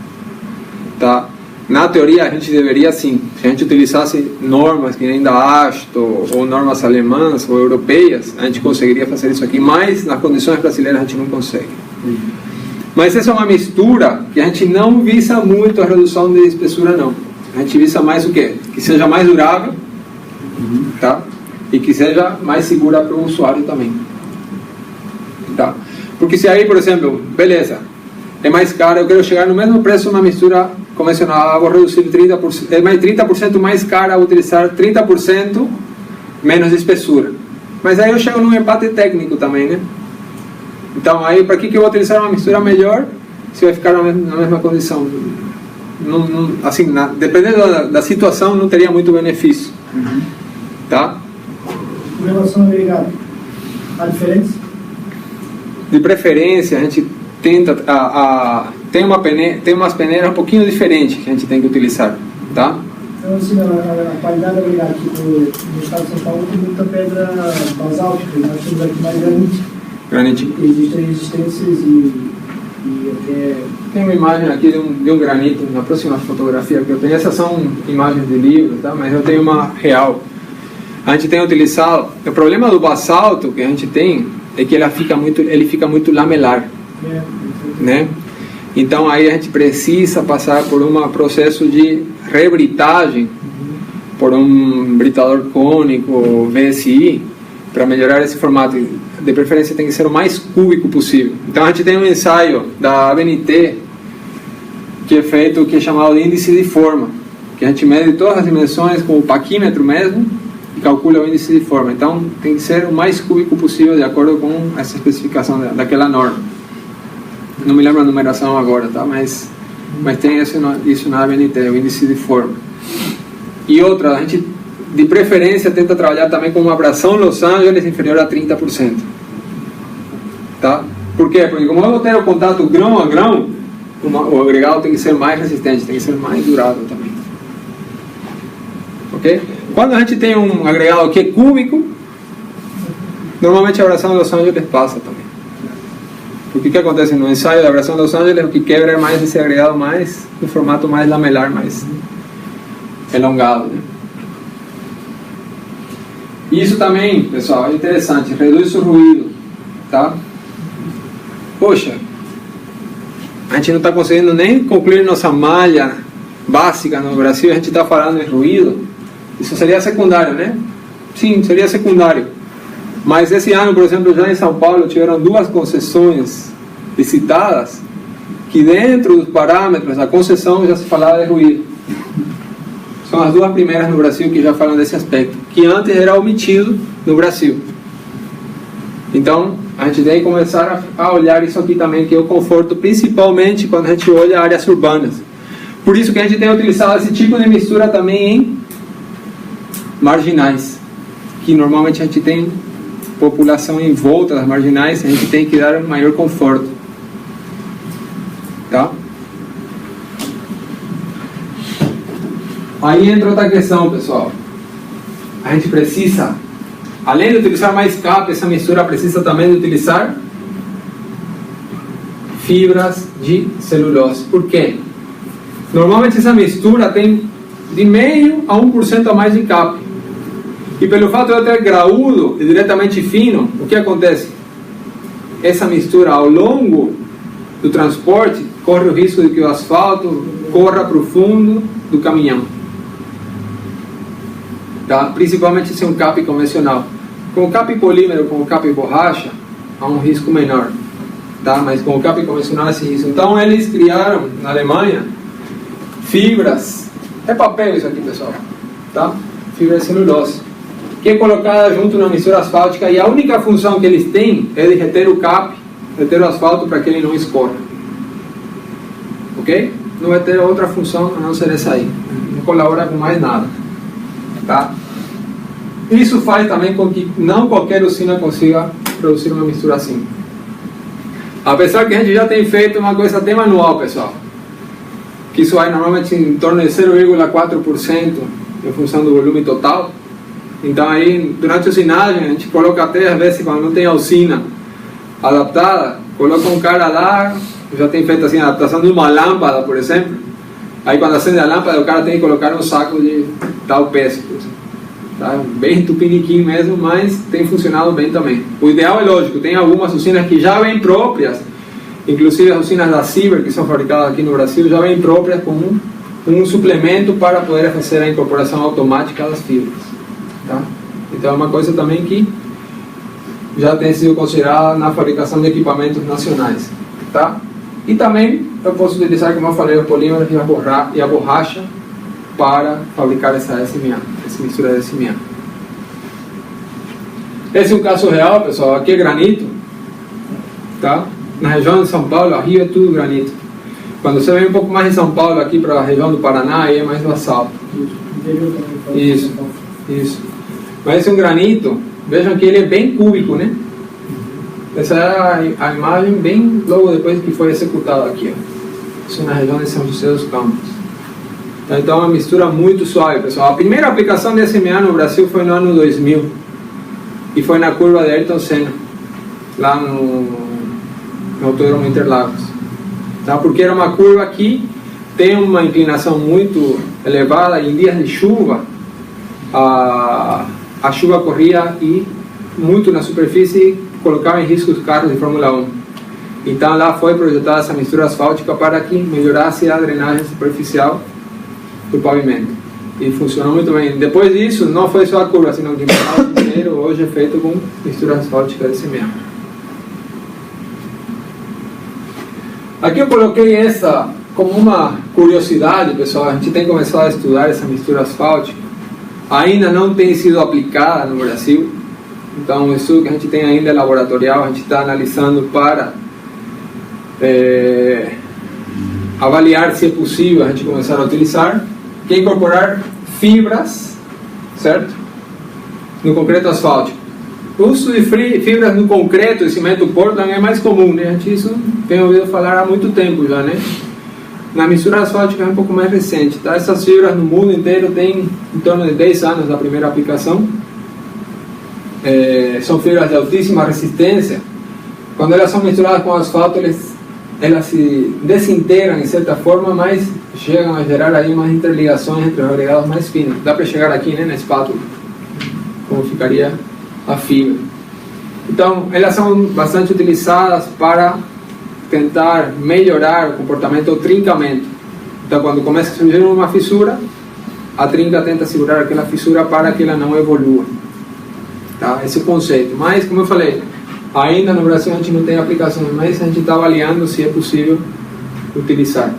tá? Na teoria a gente deveria sim, se a gente utilizasse normas que nem da AASHTO ou normas alemãs ou europeias, a gente conseguiria fazer isso aqui, mas nas condições brasileiras a gente não consegue. Mas essa é uma mistura que a gente não visa muito a redução de espessura não, a gente visa mais o quê? Que seja mais durável, tá? E que seja mais segura para o usuário também, tá? Porque se aí, por exemplo, beleza, é mais caro, eu quero chegar no mesmo preço uma mistura convencional, vou reduzir 30%, é mais 30% mais cara utilizar 30% menos de espessura. Mas aí eu chego num empate técnico também, né? Então aí, para que eu vou utilizar uma mistura melhor se vai ficar na mesma condição? Assim, dependendo da situação, não teria muito benefício. Tá? Com relação ao agregado, a diferença? De preferência, a gente tenta tem umas peneiras um pouquinho diferentes que a gente tem que utilizar, tá? Então, assim, a qualidade do agregado aqui no estado de São Paulo tem muita pedra basáltica, nós temos aqui mais granite. Existem resistências e até... Tem uma imagem aqui de um granito, na próxima fotografia que eu tenho, essas são imagens de livro, tá? Mas eu tenho uma real. A gente tem utilizado, o problema do basalto que a gente tem é que ele fica muito lamelar, né? Então aí a gente precisa passar por um processo de rebritagem por um britador cônico, VSI, para melhorar esse formato. De preferência tem que ser o mais cúbico possível. Então a gente tem um ensaio da ABNT que é feito, que é chamado de índice de forma, que a gente mede todas as dimensões com o paquímetro mesmo e calcula o índice de forma. Então tem que ser o mais cúbico possível de acordo com essa especificação daquela norma. Não me lembro a numeração agora, tá? Mas tem isso na ABNT, o índice de forma. E outra, a gente de preferência tenta trabalhar também com uma abrasão Los Angeles inferior a 30%. Tá? Por quê? Porque como eu vou ter o contato grão a grão, o agregado tem que ser mais resistente, tem que ser mais durável também. Ok? Quando a gente tem um agregado que é cúbico, normalmente a abrasão Los Angeles passa também. Porque o que acontece no ensaio da abrasão Los Angeles, o que quebra é mais esse agregado mais, em formato mais lamelar, mais elongado, né? Isso também, pessoal, é interessante, reduz o ruído, tá? Poxa, a gente não está conseguindo nem concluir nossa malha básica no Brasil, a gente está falando em ruído. Isso seria secundário, né? Sim, seria secundário. Mas esse ano, por exemplo, já em São Paulo tiveram 2 concessões licitadas que dentro dos parâmetros da concessão já se falava de ruído. São as 2 primeiras no Brasil que já falam desse aspecto, que antes era omitido no Brasil. Então, a gente tem que começar a olhar isso aqui também, que é o conforto, principalmente quando a gente olha áreas urbanas. Por isso que a gente tem utilizado esse tipo de mistura também em marginais, que normalmente a gente tem população em volta das marginais, a gente tem que dar um maior conforto. Tá? Aí entra outra questão, pessoal. A gente precisa, além de utilizar mais capa, essa mistura precisa também de utilizar fibras de celulose. Por quê? Normalmente essa mistura tem de meio a 1% a mais de capa. E pelo fato de eu ter graúdo e diretamente fino, o que acontece? Essa mistura ao longo do transporte corre o risco de que o asfalto corra para o fundo do caminhão. Tá? Principalmente se é um cap convencional. Com o cap polímero, com o cap borracha, há um risco menor. Tá? Mas com o cap convencional esse risco. Então eles criaram, na Alemanha, fibras. É papel isso aqui, pessoal. Tá? Fibra de celulose. Que é colocada junto na mistura asfáltica, e a única função que eles têm é de reter o cap, reter o asfalto para que ele não escorra. Ok? Não vai ter outra função a não ser essa aí. Não colabora com mais nada. Tá? Isso faz também com que não qualquer usina consiga produzir uma mistura assim. Apesar que a gente já tem feito uma coisa até manual, pessoal. Que isso vai normalmente em torno de 0,4% em função do volume total. Então aí, durante a usinagem, a gente coloca até, às vezes, quando não tem a usina adaptada, coloca um cara lá, já tem feito assim, a adaptação de uma lâmpada, por exemplo. Aí quando acende a lâmpada, o cara tem que colocar um saco de tal peso. Tá? Bem tupiniquim mesmo, mas tem funcionado bem também. O ideal é lógico, tem algumas usinas que já vêm próprias, inclusive as usinas da Ciber, que são fabricadas aqui no Brasil, já vêm próprias como um suplemento para poder fazer a incorporação automática das fibras. Tá? Então é uma coisa também que já tem sido considerada na fabricação de equipamentos nacionais. Tá? E também eu posso utilizar, como eu falei, os polímeros e a borracha para fabricar essa SMA, essa mistura de SMA. Esse é um caso real, pessoal. Aqui é granito, tá? Na região de São Paulo, Rio é tudo granito. Quando você vem um pouco mais de São Paulo, aqui para a região do Paraná, aí é mais basalto. Isso. Mas esse é um granito, vejam que ele é bem cúbico, né? Essa é a imagem bem logo depois que foi executado aqui, ó. Isso é na região de São José dos Campos. Então é uma mistura muito suave, pessoal. A primeira aplicação de SMA no Brasil foi no ano 2000 e foi na curva de Ayrton Senna, lá no Autódromo Interlagos, tá? Porque era uma curva que tem uma inclinação muito elevada e em dias de chuva a chuva corria e muito na superfície colocava em risco os carros de Fórmula 1. Então lá foi projetada essa mistura asfáltica para que melhorasse a drenagem superficial do pavimento. E funcionou muito bem. Depois disso, não foi só a curva, senão que o inteiro hoje é feito com mistura asfáltica de SMA. Aqui eu coloquei essa como uma curiosidade, pessoal. A gente tem começado a estudar essa mistura asfáltica. Ainda não tem sido aplicada no Brasil. Então, o estudo que a gente tem ainda é laboratorial. A gente está analisando para avaliar se é possível a gente começar a utilizar, que é incorporar fibras, certo? No concreto asfáltico. O uso de fibras no concreto, de cimento Portland, é mais comum, né? A gente isso tem ouvido falar há muito tempo já, né? Na mistura asfáltica é um pouco mais recente, tá? Essas fibras no mundo inteiro têm em torno de 10 anos da primeira aplicação. São fibras de altíssima resistência. Quando elas são misturadas com asfalto, elas se desintegram em certa forma, mas chegam a gerar aí umas interligações entre os agregados mais finos. Dá para chegar aqui, né, na espátula, como ficaria a fibra. Então, elas são bastante utilizadas para tentar melhorar o comportamento do trincamento. Então, quando começa a surgir uma fissura, a trinca tenta segurar aquela fissura para que ela não evolua. Tá? Esse é o conceito. Mas, como eu falei, ainda no Brasil a gente não tem aplicações, mas a gente está avaliando se é possível utilizar,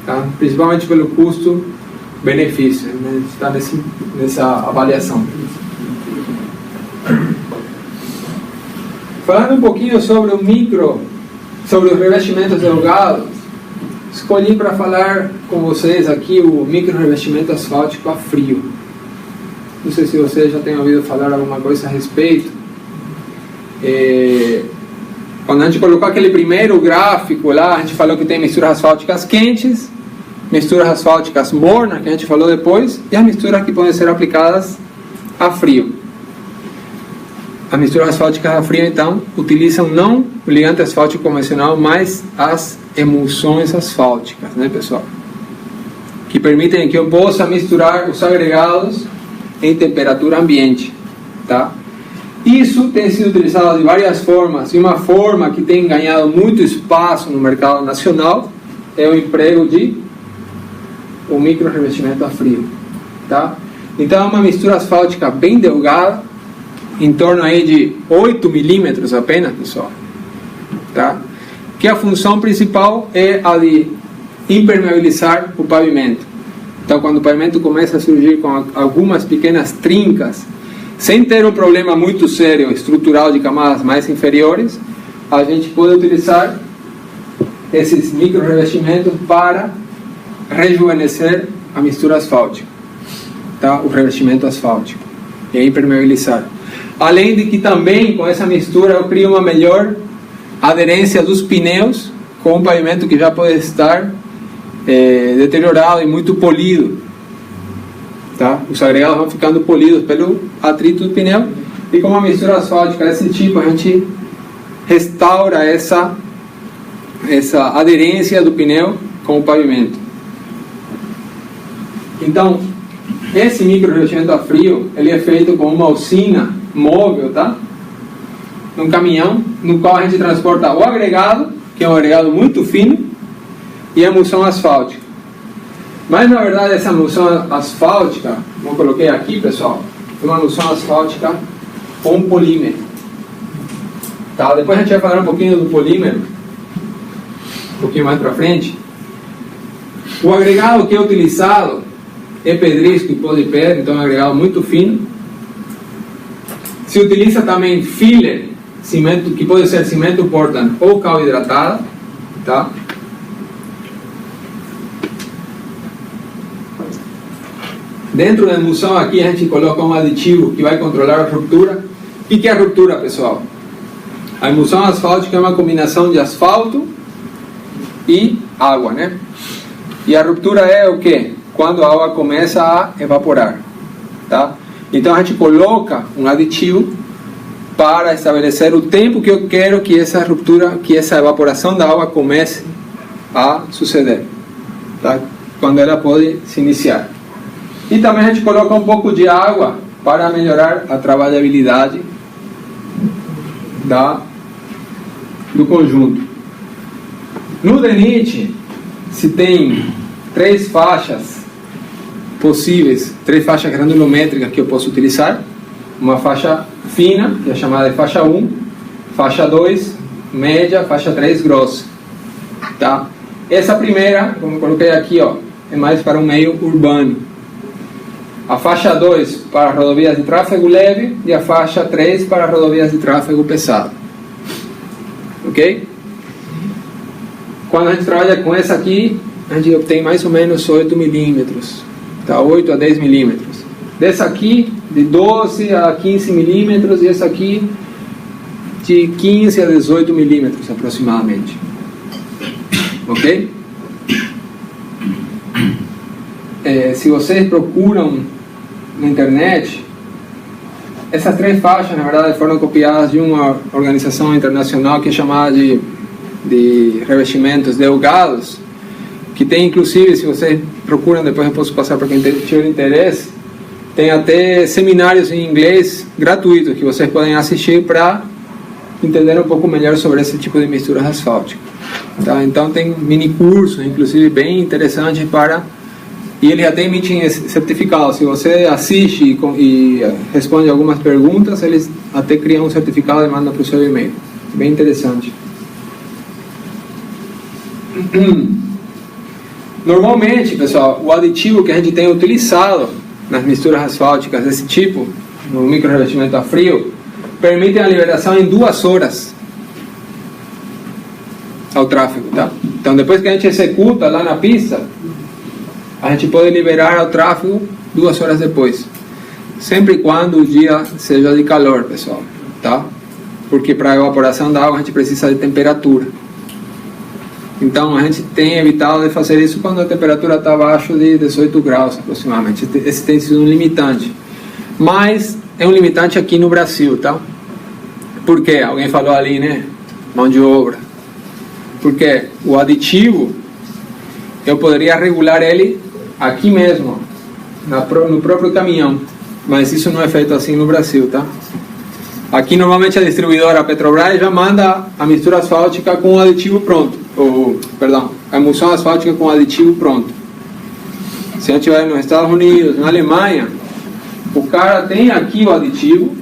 tá? Principalmente pelo custo-benefício, né? A gente está nessa avaliação. Falando um pouquinho sobre sobre os revestimentos delgados, escolhi para falar com vocês aqui o micro revestimento asfáltico a frio. Não sei se vocês já têm ouvido falar alguma coisa a respeito. Quando a gente colocou aquele primeiro gráfico lá, a gente falou que tem misturas asfálticas quentes, misturas asfálticas mornas, que a gente falou depois, e as misturas que podem ser aplicadas a frio. As misturas asfálticas a frio, então, utilizam não o ligante asfáltico convencional, mas as emulsões asfálticas, né, pessoal? Que permitem que eu possa misturar os agregados em temperatura ambiente, tá? Isso tem sido utilizado de várias formas, e uma forma que tem ganhado muito espaço no mercado nacional é o emprego de o micro revestimento a frio, tá? Então é uma mistura asfáltica bem delgada, em torno aí de 8 milímetros apenas, pessoal, tá? Que a função principal é a de impermeabilizar o pavimento. Então, quando o pavimento começa a surgir com algumas pequenas trincas, sem ter um problema muito sério estrutural de camadas mais inferiores, a gente pode utilizar esses micro revestimentos para rejuvenescer a mistura asfáltica, tá? O revestimento asfáltico e impermeabilizar. Além de que também com essa mistura eu crio uma melhor aderência dos pneus com um pavimento que já pode estar deteriorado e muito polido, tá? Os agregados vão ficando polidos pelo atrito do pneu, e com uma mistura asfáltica desse tipo a gente restaura essa aderência do pneu com o pavimento. Então, esse micro revestimento a frio, ele é feito com uma usina móvel, tá? Num caminhão, no qual a gente transporta o agregado, que é um agregado muito fino, e a emulsão asfáltica. Mas na verdade essa emulsão asfáltica, como eu coloquei aqui, pessoal, é uma emulsão asfáltica com polímero, tá? Depois a gente vai falar um pouquinho do polímero, um pouquinho mais para frente. O agregado que é utilizado é pedrisco e pó de pedra, então é um agregado muito fino. Se utiliza também filler, cimento, que pode ser cimento Portland ou cal hidratada, tá? Dentro da emulsão aqui a gente coloca um aditivo que vai controlar a ruptura. O que é a ruptura, pessoal? A emulsão asfáltica é uma combinação de asfalto e água, né? E a ruptura é o quê? Quando a água começa a evaporar, tá? Então a gente coloca um aditivo para estabelecer o tempo que eu quero que essa ruptura, que essa evaporação da água comece a suceder, tá? Quando ela pode se iniciar. E também a gente coloca um pouco de água para melhorar a trabalhabilidade do conjunto. No DENIT se tem 3 faixas possíveis, 3 faixas granulométricas que eu posso utilizar. Uma faixa fina, que é chamada de faixa 1, faixa 2, média, faixa 3, grossa, tá? Essa primeira, como eu coloquei aqui, ó, é mais para um meio urbano. A faixa 2 para rodovias de tráfego leve e a faixa 3 para rodovias de tráfego pesado. Ok? Quando a gente trabalha com essa aqui, a gente obtém mais ou menos 8 milímetros, tá? 8 a 10 milímetros. Dessa aqui, de 12 a 15 milímetros, e essa aqui de 15 a 18 milímetros aproximadamente. Ok? Se vocês procuram na internet, essas 3 faixas na verdade foram copiadas de uma organização internacional que é chamada de revestimentos delgados, que tem inclusive, se vocês procuram, depois eu posso passar para quem tiver interesse, tem até seminários em inglês gratuitos que vocês podem assistir para entender um pouco melhor sobre esse tipo de misturas asfálticas, tá? Então tem mini cursos inclusive bem interessantes para... E eles até emitem certificado. Se você assiste e responde algumas perguntas, eles até criam um certificado e mandam para o seu e-mail. Bem interessante. Normalmente, pessoal, o aditivo que a gente tem utilizado nas misturas asfálticas desse tipo, no micro revestimento a frio, permite a liberação em 2 horas ao tráfego, tá? Então, depois que a gente executa lá na pista, a gente pode liberar ao tráfego 2 horas depois, sempre e quando o dia seja de calor, pessoal, tá? Porque para a evaporação da água a gente precisa de temperatura. Então a gente tem evitado de fazer isso quando a temperatura está abaixo de 18 graus aproximadamente. Esse tem sido um limitante, mas é um limitante aqui no Brasil, tá? Por quê? Alguém falou ali, né? Mão de obra. Porque o aditivo eu poderia regular ele aqui mesmo, no próprio caminhão, mas isso não é feito assim no Brasil, tá? Aqui normalmente a distribuidora Petrobras já manda a mistura asfáltica com o aditivo pronto, a emulsão asfáltica com aditivo pronto. Se a gente vai nos Estados Unidos, na Alemanha, o cara tem aqui o aditivo,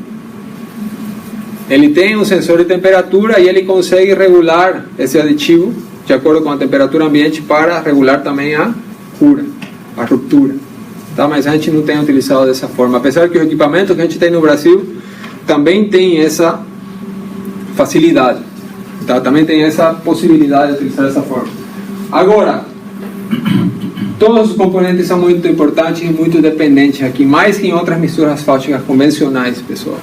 ele tem um sensor de temperatura e ele consegue regular esse aditivo de acordo com a temperatura ambiente para regular também a cura, a ruptura. Tá? Mas a gente não tem utilizado dessa forma, apesar que o equipamento que a gente tem no Brasil também tem essa facilidade, tá? Também tem essa possibilidade de utilizar dessa forma. Agora, todos os componentes são muito importantes e muito dependentes aqui, mais que em outras misturas asfálticas convencionais, pessoal.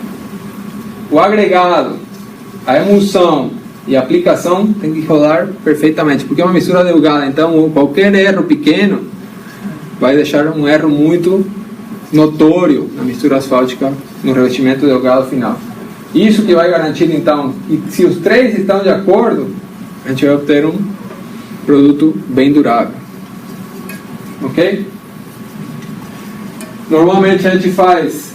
O agregado, a emulsão e a aplicação tem que rodar perfeitamente, porque é uma mistura delgada, então qualquer erro pequeno vai deixar um erro muito notório na mistura asfáltica, no revestimento delgado final. Isso que vai garantir, então, que se os três estão de acordo, a gente vai obter um produto bem durável. Ok? Normalmente a gente faz,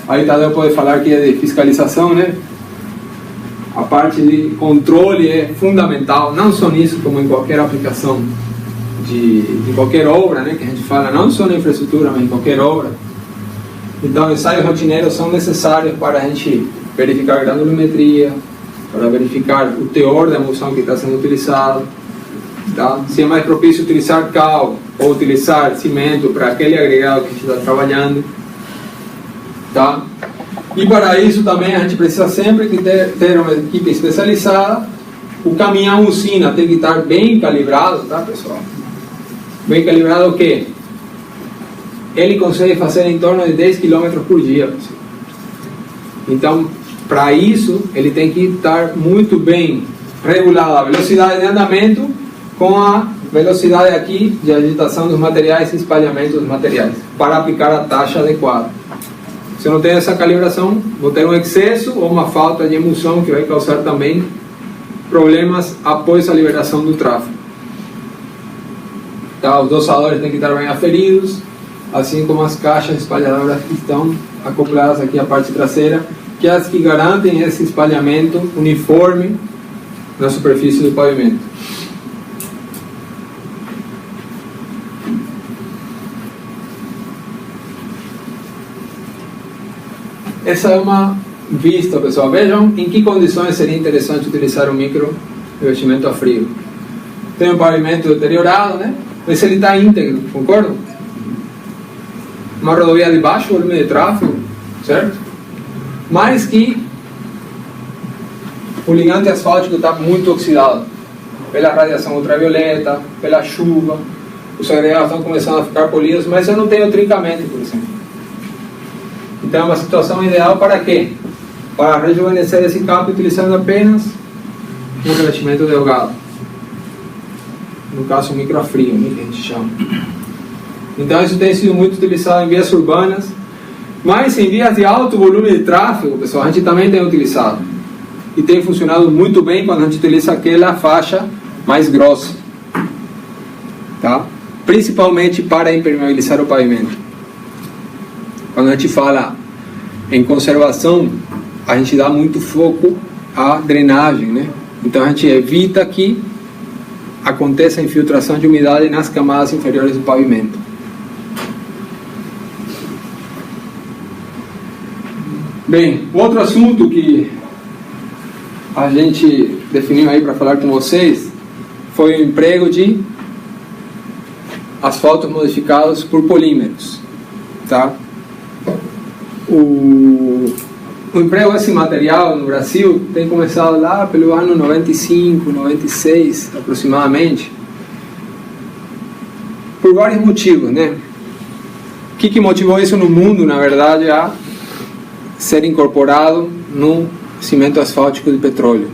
aí Tadeu pode falar que é de fiscalização, né? A parte de controle é fundamental, não só nisso, como em qualquer aplicação de qualquer obra, né? Que a gente fala, não só na infraestrutura, mas em qualquer obra. Então, ensaios rotineiros são necessários para a gente verificar a granulometria, para verificar o teor da emulsão que está sendo utilizado, tá? Se é mais propício utilizar cal ou utilizar cimento para aquele agregado que a gente está trabalhando, tá? E para isso também a gente precisa sempre ter uma equipe especializada. O caminhão usina tem que estar bem calibrado, tá, pessoal? Bem calibrado o quê? Ele consegue fazer em torno de 10 km por dia, pessoal. Então, para isso, ele tem que estar muito bem regulado a velocidade de andamento com a velocidade aqui de agitação dos materiais e espalhamento dos materiais, para aplicar a taxa adequada. Se eu não tenho essa calibração, vou ter um excesso ou uma falta de emulsão que vai causar também problemas após a liberação do tráfego. Tá? Os dosadores têm que estar bem aferidos, assim como as caixas espalhadoras que estão acopladas aqui à parte traseira, que é as que garantem esse espalhamento uniforme na superfície do pavimento. Essa é uma vista, pessoal. Vejam em que condições seria interessante utilizar um micro revestimento a frio. Tem um pavimento deteriorado, né? Mas ele está íntegro, concordam? Uma rodovia de baixo volume de tráfego, certo? Mas que o ligante asfáltico está muito oxidado pela radiação ultravioleta, pela chuva, os agregados estão começando a ficar polidos, mas eu não tenho trincamento, por exemplo. Então é uma situação ideal para quê? Para rejuvenescer esse campo utilizando apenas um revestimento delgado. No caso, um microfrio, que a gente chama. Então isso tem sido muito utilizado em vias urbanas, mas em vias de alto volume de tráfego, pessoal, a gente também tem utilizado. E tem funcionado muito bem quando a gente utiliza aquela faixa mais grossa. Tá? Principalmente para impermeabilizar o pavimento. Quando a gente fala em conservação, a gente dá muito foco à drenagem, né? Então a gente evita que aconteça a infiltração de umidade nas camadas inferiores do pavimento. Bem, outro assunto que a gente definiu aí para falar com vocês foi o emprego de asfaltos modificados por polímeros, tá? O emprego desse material no Brasil tem começado lá pelo ano 95, 96 aproximadamente, por vários motivos, né? O que motivou isso no mundo, na verdade, a ser incorporado no cimento asfáltico de petróleo?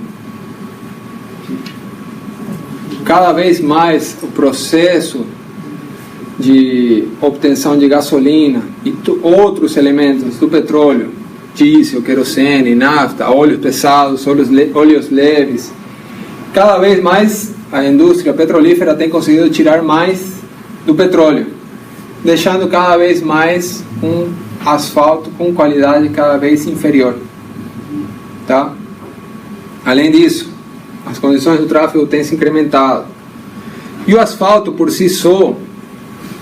Cada vez mais o processo de obtenção de gasolina e outros elementos do petróleo, diesel, querosene, nafta, óleos pesados, óleos leves, cada vez mais a indústria petrolífera tem conseguido tirar mais do petróleo, deixando cada vez mais um asfalto com qualidade cada vez inferior, tá? Além disso, as condições do tráfego têm se incrementado. E o asfalto por si só,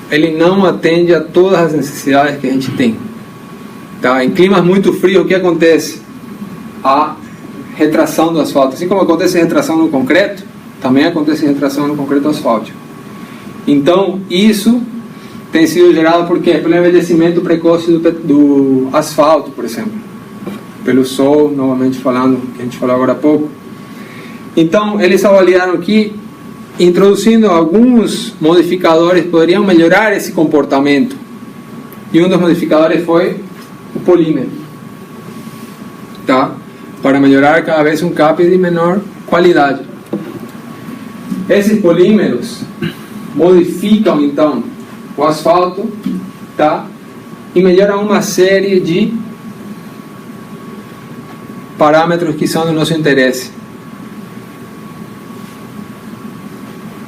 ele não atende a todas as necessidades que a gente tem. Tá? Em climas muito frios, o que acontece? A retração do asfalto. Assim como acontece retração no concreto, também acontece retração no concreto asfáltico. Então, isso tem sido gerado por quê? Pelo envelhecimento precoce do asfalto, por exemplo. Pelo sol, novamente falando, que a gente falou agora há pouco. Então, eles avaliaram que, introduzindo alguns modificadores, poderiam melhorar esse comportamento. E um dos modificadores foi o polímero. Tá? Para melhorar cada vez um cap de menor qualidade. Esses polímeros modificam, então, o asfalto, tá? E melhoram uma série de parâmetros que são do nosso interesse.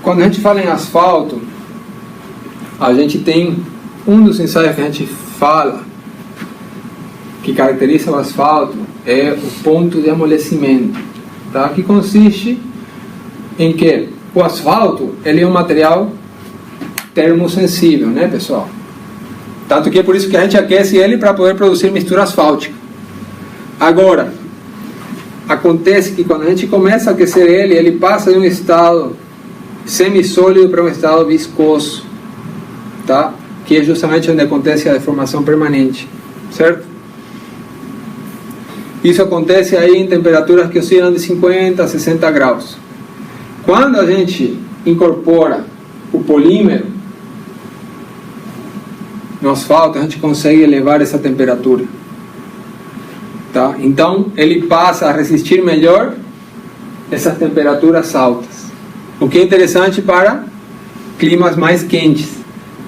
Quando a gente fala em asfalto, a gente tem um dos ensaios que a gente fala que caracteriza o asfalto é o ponto de amolecimento, tá? Que consiste em que o asfalto ele é um material termosensível, né, pessoal? Tanto que é por isso que a gente aquece ele para poder produzir mistura asfáltica. Agora, acontece que quando a gente começa a aquecer ele passa de um estado semissólido para um estado viscoso, tá? Que é justamente onde acontece a deformação permanente, certo? Isso acontece aí em temperaturas que oscilam de 50 a 60 graus. Quando a gente incorpora o polímero no asfalto, a gente consegue elevar essa temperatura, tá? Então, ele passa a resistir melhor essas temperaturas altas. O que é interessante para climas mais quentes.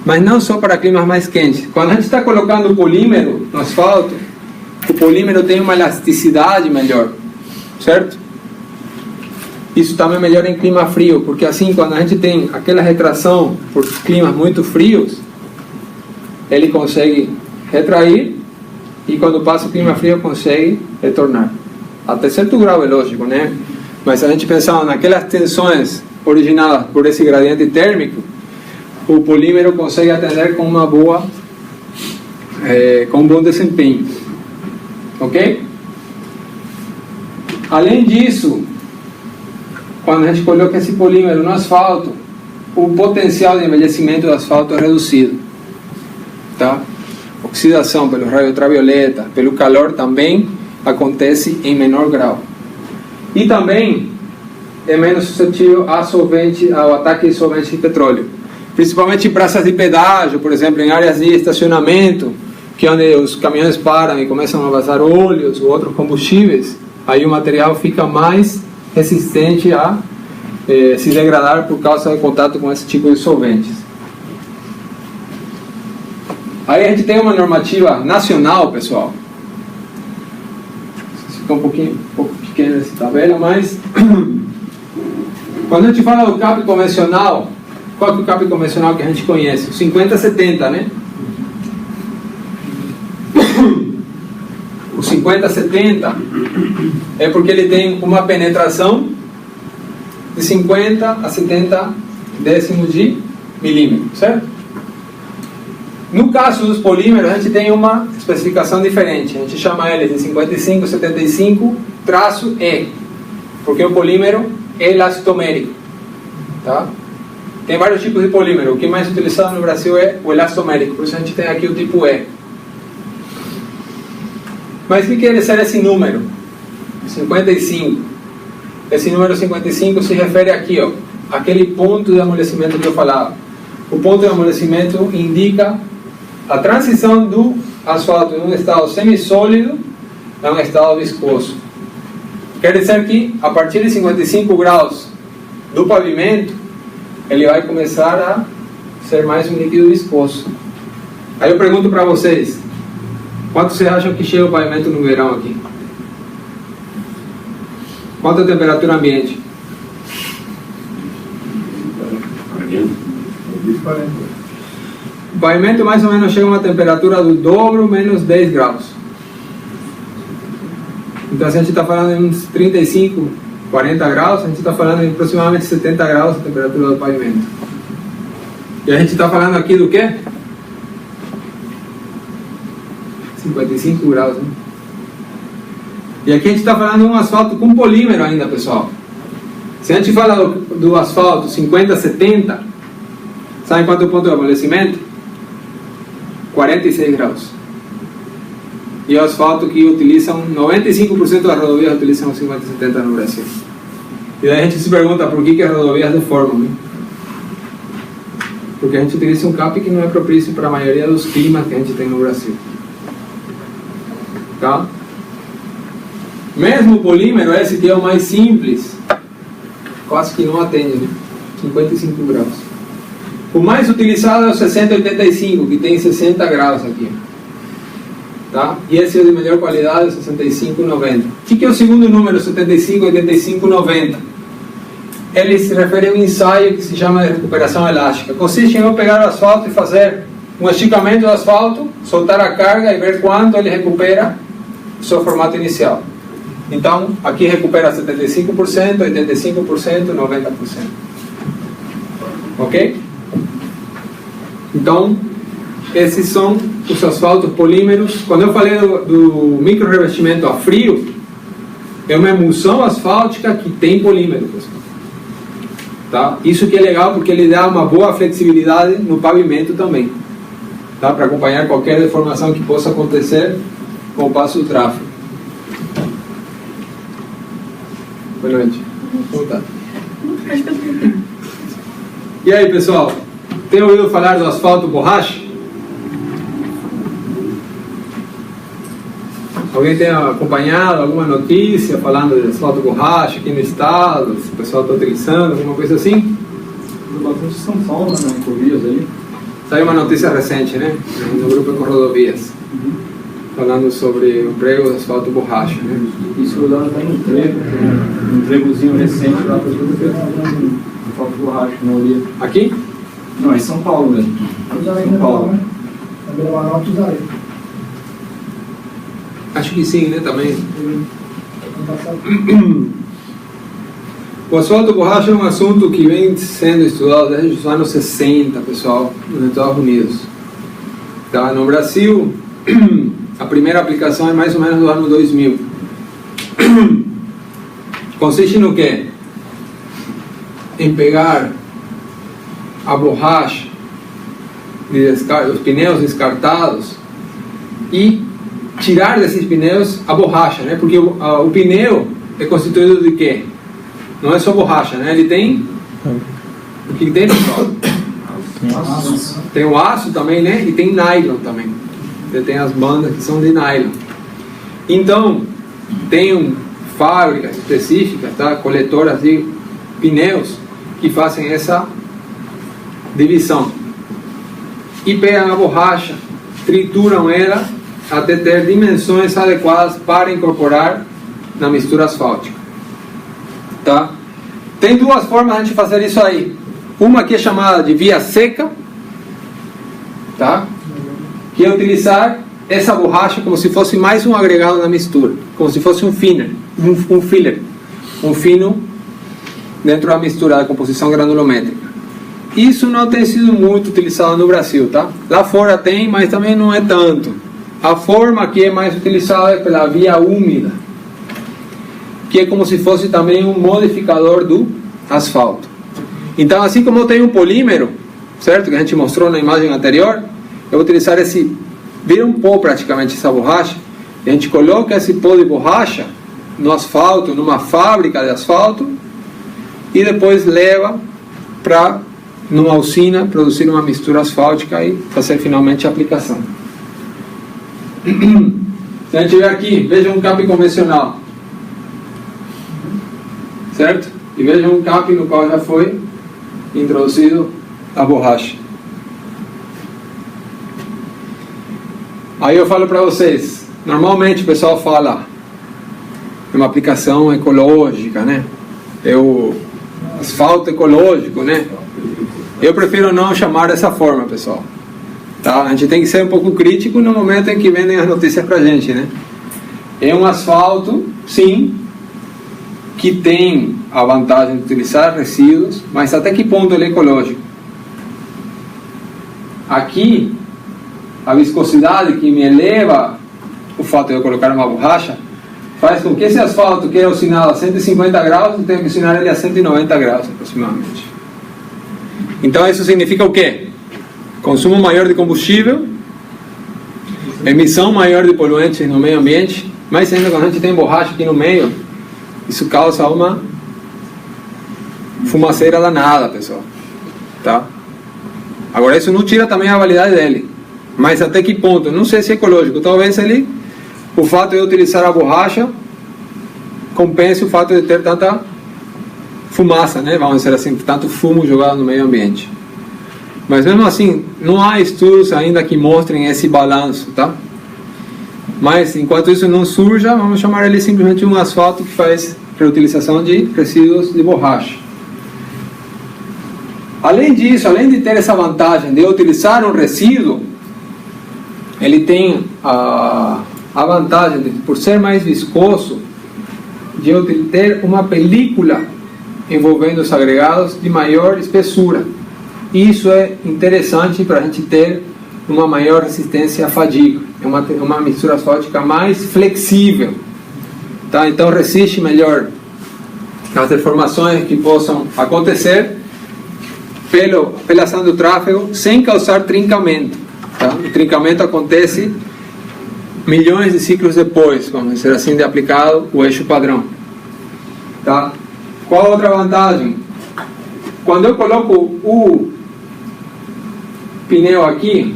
Mas não só para climas mais quentes. Quando a gente está colocando o polímero no asfalto, o polímero tem uma elasticidade melhor, certo? Isso também melhora em clima frio, porque assim, quando a gente tem aquela retração por climas muito frios, ele consegue retrair, e quando passa o clima frio, consegue retornar. Até certo grau, é lógico, né? Mas se a gente pensar naquelas tensões originadas por esse gradiente térmico, o polímero consegue atender com uma boa, com um bom desempenho. Ok? Além disso, quando a gente coloca esse polímero no asfalto, o potencial de envelhecimento do asfalto é reduzido, tá? Oxidação pelo raio ultravioleta, pelo calor também acontece em menor grau. E também é menos suscetível a solvente, ao ataque de solvente de petróleo. Principalmente em praças de pedágio, por exemplo, em áreas de estacionamento, que é onde os caminhões param e começam a vazar óleos ou outros combustíveis, aí o material fica mais resistente a se degradar por causa do contato com esse tipo de solventes. Aí a gente tem uma normativa nacional, pessoal. Fica um pouco pequena essa tabela, mas quando a gente fala do CAP convencional, qual é o CAP convencional que a gente conhece? O 50-70, né? O 50-70 é porque ele tem uma penetração de 50 a 70 décimos de milímetro, certo? No caso dos polímeros, a gente tem uma especificação diferente. A gente chama ele de 55-75-E, porque o polímero é elastomérico, tá? Tem vários tipos de polímero. O que mais utilizado no Brasil é o elastomérico, por isso a gente tem aqui o tipo E. Mas o que quer dizer esse número? 55. Esse número 55 se refere aqui, ó, aquele ponto de amolecimento que eu falava. O ponto de amolecimento indica a transição do asfalto de um estado semissólido a um estado viscoso. Quer dizer que a partir de 55 graus do pavimento, ele vai começar a ser mais um líquido viscoso. Aí eu pergunto para vocês, quanto vocês acham que chega o pavimento no verão aqui? Quanto a temperatura ambiente? 40. O pavimento mais ou menos chega a uma temperatura do dobro menos 10 graus. Então a gente está falando de uns 35 40 graus, a gente está falando de aproximadamente 70 graus a temperatura do pavimento. E a gente está falando aqui do quê? 55 graus, né? E aqui a gente está falando de um asfalto com polímero ainda, pessoal. Se a gente fala do asfalto 50-70, sabe quanto é o ponto de amolecimento? 46 graus. E o asfalto que utilizam, 95% das rodovias utilizam 50-70 no Brasil. E daí a gente se pergunta por que as rodovias deformam, né? Porque a gente utiliza um cap que não é propício para a maioria dos climas que a gente tem no Brasil. Tá? Mesmo o polímero, esse que é o mais simples, quase que não atende, né? 55 graus. O mais utilizado é o 60-85, que tem 60 graus aqui. Tá? E esse é o de melhor qualidade, 65-90. O que é o segundo número, 75-85-90? Ele se refere a um ensaio que se chama de recuperação elástica. Consiste em eu pegar o asfalto e fazer um esticamento do asfalto, soltar a carga e ver quanto ele recupera o seu formato inicial. Então, aqui recupera 75%, 85%, 90%. Ok? Então, esses são os asfaltos polímeros. Quando eu falei do micro revestimento a frio, é uma emulsão asfáltica que tem polímero, pessoal. Tá? Isso que é legal porque ele dá uma boa flexibilidade no pavimento também, tá? Para acompanhar qualquer deformação que possa acontecer com o passo do tráfego. Boa noite. Como tá? E aí, pessoal? Tem ouvido falar do asfalto borracha? Alguém tem acompanhado alguma notícia falando de asfalto borracha aqui no estado? Se o pessoal está utilizando, alguma coisa assim? Bastante São Paulo, né? Rodovias ali. Saiu uma notícia recente, né? No grupo com rodovias. Falando sobre o emprego do asfalto borracha, né? Isso eu dava até um emprego, um empregozinho recente lá para tudo que asfalto borracha, não ia. Aqui? Não, é em São Paulo mesmo. São Paulo. Na Beira-Mar, usaram. Acho que sim, né? Também. O asfalto borracha é um assunto que vem sendo estudado desde os anos 60, pessoal, nos Estados Unidos. Tá? No Brasil, a primeira aplicação é mais ou menos do ano 2000. Consiste no quê? Em pegar a borracha, os pneus descartados e tirar desses pneus a borracha, né? Porque o pneu é constituído de quê? Não é só borracha, né? Ele tem... O que tem, pessoal? Tem o aço também, né? E tem nylon também. Você tem as bandas que são de nylon. Então, tem fábricas específicas, tá? Coletoras de pneus que fazem essa divisão. E pegam a borracha, trituram ela até ter dimensões adequadas para incorporar na mistura asfáltica. Tá? Tem duas formas de a gente fazer isso aí. Uma que é chamada de via seca, tá? Que é utilizar essa borracha como se fosse mais um agregado na mistura, como se fosse um filler, um fino dentro da mistura da composição granulométrica. Isso não tem sido muito utilizado no Brasil, tá? Lá fora tem, mas também não é tanto. A forma que é mais utilizada é pela via úmida, que é como se fosse também um modificador do asfalto. Então, assim como eu tenho um polímero, certo? Que a gente mostrou na imagem anterior, eu vou utilizar esse, vira um pó praticamente essa borracha, e a gente coloca esse pó de borracha no asfalto, numa fábrica de asfalto, e depois leva para numa usina produzir uma mistura asfáltica e fazer finalmente a aplicação. Se a gente ver aqui, veja um cap convencional, certo? E veja um cap no qual já foi introduzido a borracha. Aí eu falo para vocês, normalmente o pessoal fala é uma aplicação ecológica, né? É o asfalto ecológico, né? Eu prefiro não chamar dessa forma, pessoal. Tá? A gente tem que ser um pouco crítico no momento em que vendem as notícias pra gente, né? É um asfalto, sim, que tem a vantagem de utilizar resíduos, mas até que ponto ele é ecológico? Aqui, a viscosidade que me eleva o fato de eu colocar uma borracha faz com que esse asfalto que é usinado a 150 graus, eu tenha que usinar ele a 190 graus aproximadamente. Então isso significa o quê? Consumo maior de combustível, emissão maior de poluentes no meio ambiente, mas ainda quando a gente tem borracha aqui no meio, isso causa uma fumaceira danada, pessoal. Tá? Agora isso não tira também a validade dele. Mas até que ponto? Não sei se é ecológico. Talvez o fato de utilizar a borracha compense o fato de ter tanta fumaça, né? Vamos dizer assim, tanto fumo jogado no meio ambiente. Mas mesmo assim, não há estudos ainda que mostrem esse balanço, tá? Mas enquanto isso não surja, vamos chamar ele simplesmente um asfalto que faz reutilização de resíduos de borracha. Além disso, além de ter essa vantagem de utilizar um resíduo, ele tem a vantagem de, por ser mais viscoso, de ter uma película envolvendo os agregados de maior espessura. Isso é interessante para a gente ter uma maior resistência à fadiga. É uma mistura asfáltica mais flexível, tá? Então resiste melhor às deformações que possam acontecer pela ação do tráfego sem causar trincamento, tá? O trincamento acontece milhões de ciclos depois, vamos dizer assim, de aplicado o eixo padrão, tá? Qual outra vantagem? Quando eu coloco o pneu aqui,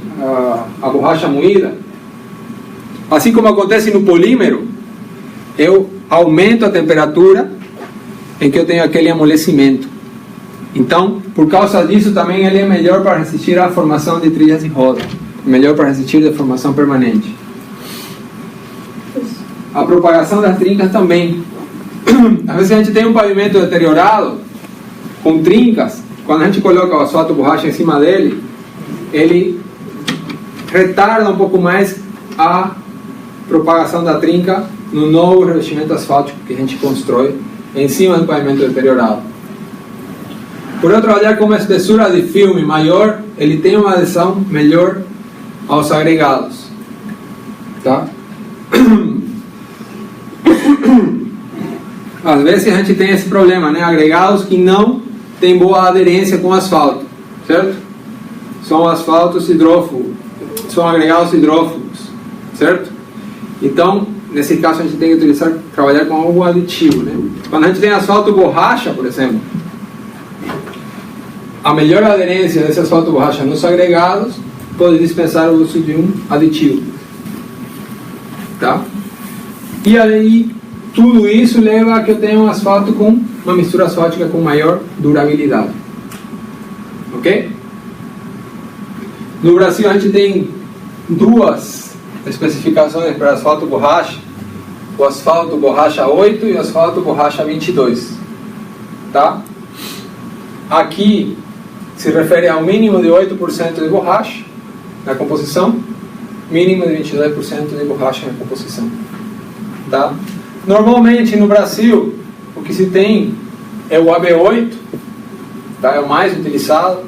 a borracha moída, assim como acontece no polímero, eu aumento a temperatura em que eu tenho aquele amolecimento. Então, por causa disso, também ele é melhor para resistir à formação de trilhas de roda, melhor para resistir à formação permanente. A propagação das trincas também. Às vezes a gente tem um pavimento deteriorado, com trincas, quando a gente coloca o asfalto borracha em cima dele, ele retarda um pouco mais a propagação da trinca no novo revestimento asfáltico que a gente constrói em cima do pavimento deteriorado. Por outro lado, como a espessura de filme maior, ele tem uma adesão melhor aos agregados, tá? Às vezes a gente tem esse problema, né? Agregados que não têm boa aderência com o asfalto, certo? São asfaltos hidrófugos, são agregados hidrófugos, certo? Então, nesse caso a gente tem que trabalhar com algo aditivo, né? Quando a gente tem asfalto borracha, por exemplo, a melhor aderência desse asfalto borracha nos agregados pode dispensar o uso de um aditivo, tá? E aí tudo isso leva a que eu tenha um asfalto com uma mistura asfáltica com maior durabilidade, ok? No Brasil a gente tem duas especificações para asfalto borracha: o asfalto borracha 8 e o asfalto borracha 22, tá? Aqui se refere ao mínimo de 8% de borracha na composição, mínimo de 22% de borracha na composição, tá? Normalmente no Brasil o que se tem é o AB8, tá? É o mais utilizado,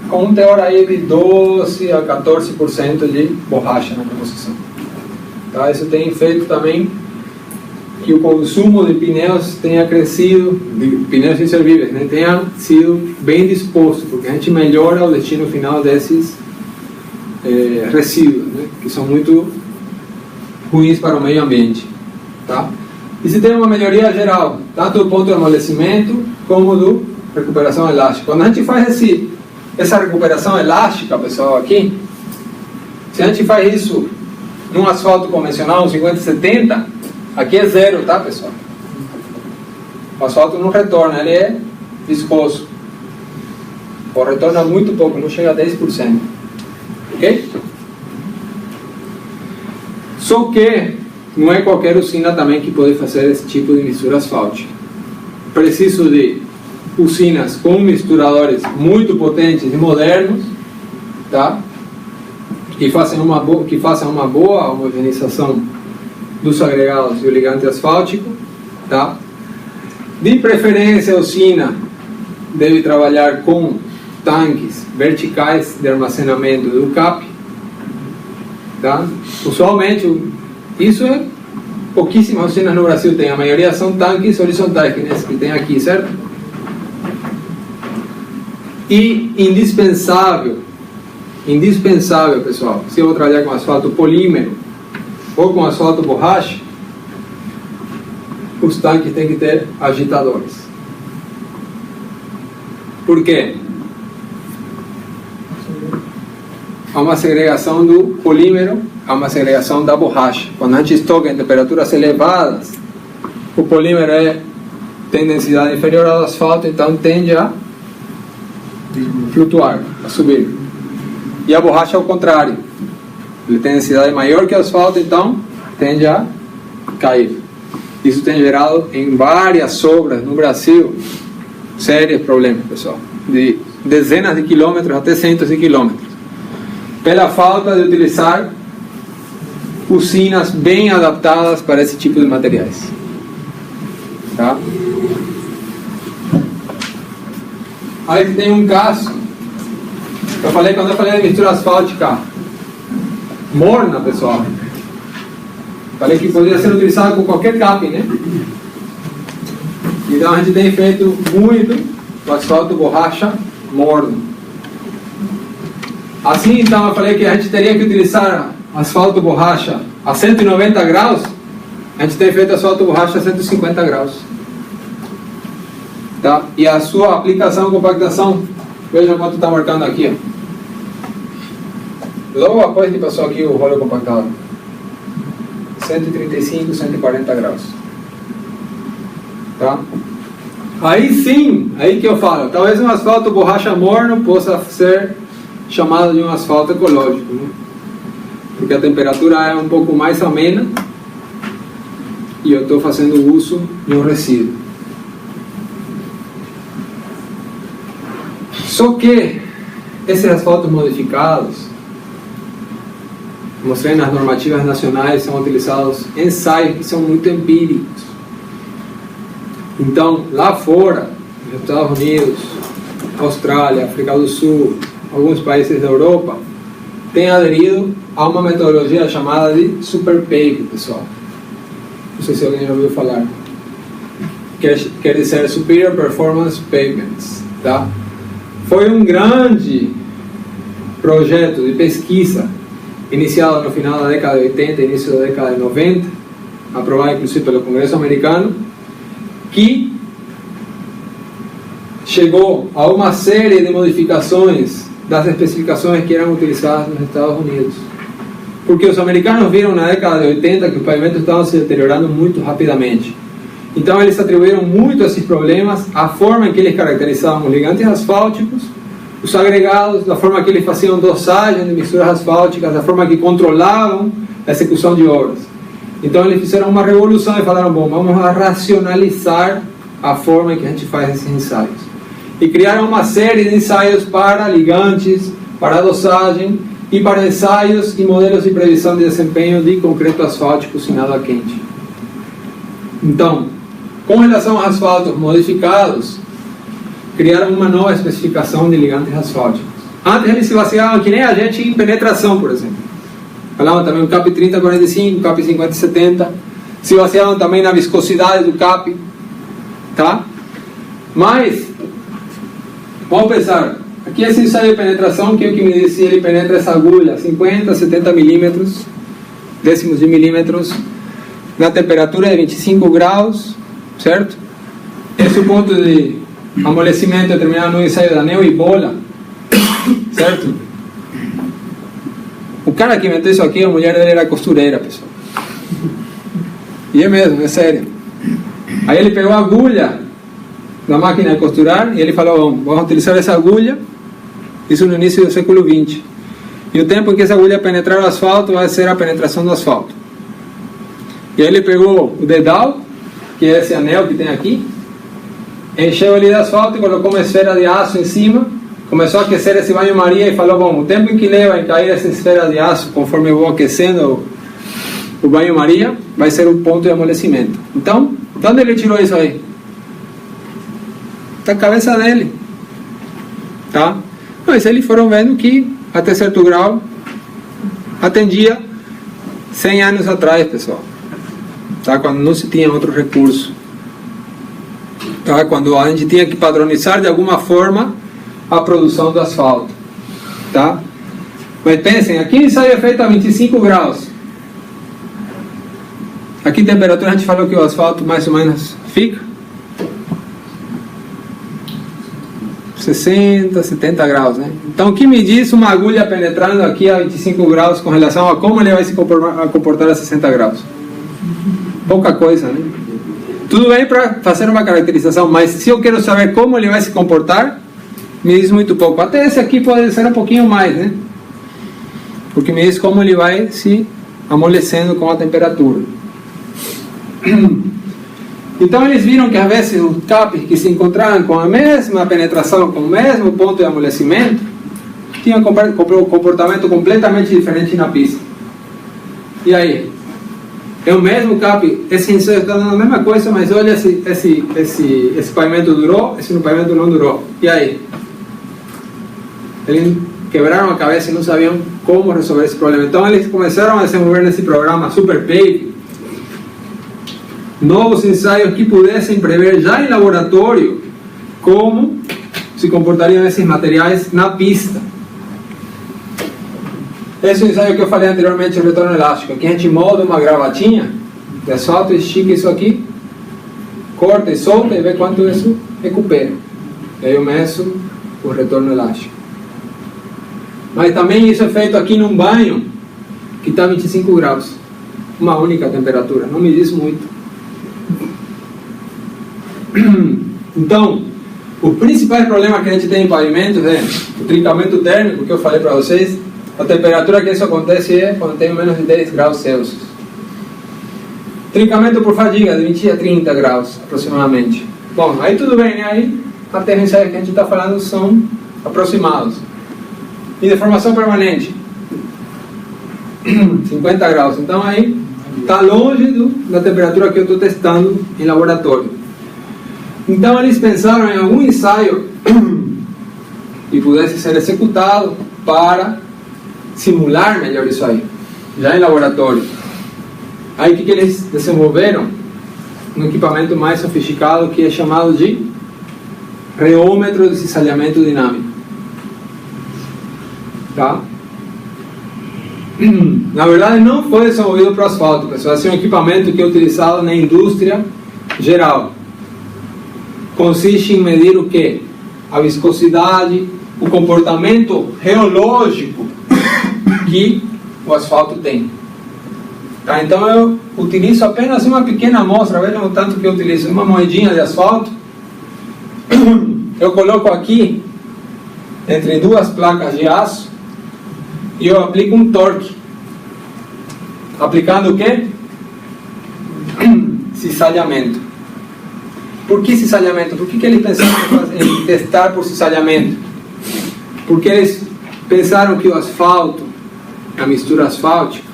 com um teor aí de 12 a 14% de borracha na composição, tá? Isso tem feito também que o consumo de pneus tenha crescido, de pneus inservíveis, né? Tenha sido bem disposto, porque a gente melhora o destino final desses resíduos, né? Que são muito ruins para o meio ambiente, tá? E se tem uma melhoria geral, tanto do ponto de amolecimento como do recuperação elástica. Quando a gente faz essa recuperação elástica, pessoal, aqui, se a gente faz isso num asfalto convencional, um 50-70, aqui é zero, tá, pessoal? O asfalto não retorna, ele é viscoso, ou retorna muito pouco, não chega a 10%, ok? Só que não é qualquer usina também que pode fazer esse tipo de mistura asfáltica. Preciso de usinas com misturadores muito potentes e modernos, tá? Que façam uma boa homogeneização dos agregados e o ligante asfáltico, tá? De preferência, a usina deve trabalhar com tanques verticais de armazenamento do CAP, tá? Usualmente, isso é pouquíssimas usinas no Brasil tem, a maioria são tanques horizontais, que tem aqui, certo? E indispensável, pessoal, se eu vou trabalhar com asfalto polímero ou com asfalto borracha, os tanques têm que ter agitadores. Por quê? Há uma segregação do polímero, há uma segregação da borracha. Quando a gente estoca em temperaturas elevadas, o polímero tem densidade inferior ao asfalto, então tende a flutuar, a subir. E a borracha é o contrário. Ele tem densidade maior que o asfalto, então tende a cair. Isso tem gerado em várias obras no Brasil sérios problemas, pessoal, de dezenas de quilômetros até centos de quilômetros, pela falta de utilizar usinas bem adaptadas para esse tipo de materiais, tá? Aí tem um caso que eu falei quando eu falei de mistura asfáltica morna, pessoal. Falei que poderia ser utilizado com qualquer CAP, né? Então a gente tem feito muito o asfalto borracha morno. Assim, então eu falei que a gente teria que utilizar asfalto borracha a 190 graus. A gente tem feito asfalto borracha a 150 graus. Tá? E a sua aplicação, compactação, veja quanto está marcando aqui, ó. Logo após que passou aqui o rolo compactado, 135, 140 graus. Tá? Aí sim, aí que eu falo, talvez um asfalto borracha morno possa ser chamado de um asfalto ecológico, né? Porque a temperatura é um pouco mais amena e eu estou fazendo uso de um resíduo. Só que esses asfaltos modificados, mostrei nas normativas nacionais, são utilizados ensaios que são muito empíricos. Então, lá fora, nos Estados Unidos, Austrália, África do Sul, alguns países da Europa, têm aderido a uma metodologia chamada de super pave, pessoal. Não sei se alguém já ouviu falar. Quer dizer Superior Performance Pavements, tá? Foi um grande projeto de pesquisa iniciado no final da década de 80 e início da década de 90, aprovado inclusive pelo Congresso americano, que chegou a uma série de modificações das especificações que eram utilizadas nos Estados Unidos. Porque os americanos viram na década de 80 que os pavimentos estavam se deteriorando muito rapidamente. Então eles atribuíram muito a esses problemas à forma em que eles caracterizavam os ligantes asfálticos, os agregados, da forma que eles faziam dosagem de misturas asfálticas, da forma que controlavam a execução de obras. Então eles fizeram uma revolução e falaram, bom, vamos a racionalizar a forma em que a gente faz esses ensaios. E criaram uma série de ensaios para ligantes, para dosagem e para ensaios e modelos de previsão de desempenho de concreto asfáltico sem água quente. Então, com relação aos asfaltos modificados, criaram uma nova especificação de ligantes asfálticos. Antes eles se baseavam, que nem a gente, em penetração, por exemplo. Falavam também o CAP 3045, CAP 5070, se baseavam também na viscosidade do CAP, tá? Mas, vamos pensar, aqui esse ensaio de penetração, que é o que me diz se ele penetra essa agulha, 50, 70 milímetros, décimos de milímetros, na temperatura de 25 graus, certo? Esse é o ponto de amolecimento determinado no ensaio da anel e bola, certo? O cara que inventou isso aqui, a mulher dele era costureira, pessoal. E é mesmo, é sério. Aí ele pegou a agulha da máquina de costurar e ele falou, vamos utilizar essa agulha, isso no início do século XX. E o tempo em que essa agulha penetrar o asfalto vai ser a penetração do asfalto. E aí ele pegou o dedal, que é esse anel que tem aqui, encheu ele de asfalto e colocou uma esfera de aço em cima, começou a aquecer esse banho-maria e falou, bom, o tempo em que leva em cair essa esfera de aço, conforme eu vou aquecendo o banho-maria vai ser o ponto de amolecimento. Então, de onde ele tirou isso aí? Da cabeça dele. Tá? Mas eles foram vendo que, até certo grau, atendia 100 anos atrás, pessoal. Tá? Quando não se tinha outro recurso. Tá? Quando a gente tinha que padronizar de alguma forma a produção do asfalto. Tá? Mas pensem, aqui o ensaio é feito a 25 graus. Aqui a temperatura, a gente falou que o asfalto mais ou menos fica 60, 70 graus, né? Então, o que me diz uma agulha penetrando aqui a 25 graus com relação a como ele vai se comportar a 60 graus? Pouca coisa, né? Tudo bem para fazer uma caracterização, mas se eu quero saber como ele vai se comportar, me diz muito pouco. Até esse aqui pode ser um pouquinho mais, né? Porque me diz como ele vai se amolecendo com a temperatura. Então eles viram que às vezes os capes que se encontravam com a mesma penetração, com o mesmo ponto de amolecimento, tinham um comportamento completamente diferente na pista. E aí? É o mesmo cap, esse ensaio está dando a mesma coisa, mas olha, esse pavimento durou, esse pavimento não durou. E aí? Eles quebraram a cabeça e não sabiam como resolver esse problema. Então eles começaram a desenvolver nesse programa Super Pave novos ensaios que pudessem prever já em laboratório como se comportariam esses materiais na pista. Esse ensaio que eu falei anteriormente, o retorno elástico, que a gente molda uma gravatinha de asfalto, estica isso aqui, corta e solta e vê quanto isso recupera. E aí eu meço o retorno elástico. Mas também isso é feito aqui num banho que está a 25 graus, uma única temperatura, não me diz muito. Então, o principal problema que a gente tem em pavimentos é o trincamento térmico, que eu falei para vocês. A temperatura que isso acontece é quando tem menos de 10 graus Celsius. Trincamento por fadiga, de 20 a 30 graus aproximadamente. Bom, aí tudo bem, né? Aí até os ensaios que a gente está falando são aproximados. E deformação permanente, 50 graus. Então aí está longe da temperatura que eu estou testando em laboratório. Então eles pensaram em algum ensaio que pudesse ser executado para simular melhor isso aí, já em laboratório. Aí o que eles desenvolveram? Um equipamento mais sofisticado que é chamado de reômetro de cisalhamento dinâmico. Tá? Na verdade não foi desenvolvido para o asfalto, pessoal. Esse é um equipamento que é utilizado na indústria geral. Consiste em medir o quê? A viscosidade, o comportamento reológico que o asfalto tem. Tá? Então eu utilizo apenas uma pequena amostra, vejam o tanto que eu utilizo, uma moedinha de asfalto. Eu coloco aqui entre duas placas de aço e eu aplico um torque. Aplicando o quê? Cisalhamento. Por que cisalhamento? Por que eles pensaram em testar por cisalhamento? Porque eles pensaram que o asfalto, a mistura asfáltica,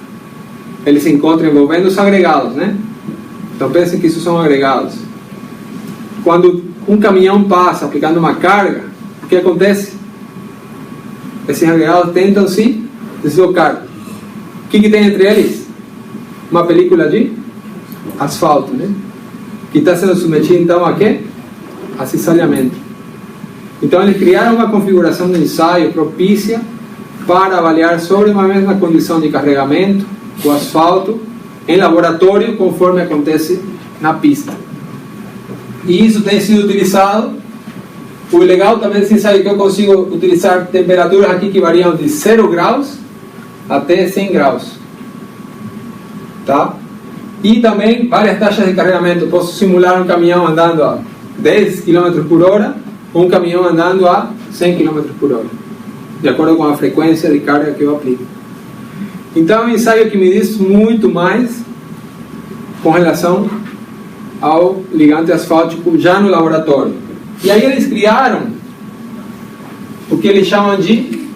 ele se encontra envolvendo os agregados, né? Então pensem que isso são agregados. Quando um caminhão passa aplicando uma carga, o que acontece? Esses agregados tentam se deslocar. O que tem entre eles? Uma película de asfalto, né? Que está sendo submetido então a quê? A cisalhamento. Então eles criaram uma configuração de ensaio propícia para avaliar sobre uma mesma condição de carregamento o asfalto em laboratório, conforme acontece na pista. E isso tem sido utilizado. O legal também desse ensaio é que eu consigo utilizar temperaturas aqui que variam de 0 graus até 100 graus. Tá? E também várias taxas de carregamento. Posso simular um caminhão andando a 10 km por hora ou um caminhão andando a 100 km por hora, de acordo com a frequência de carga que eu aplico. Então é um ensaio que me diz muito mais com relação ao ligante asfáltico já no laboratório. E aí eles criaram o que eles chamam de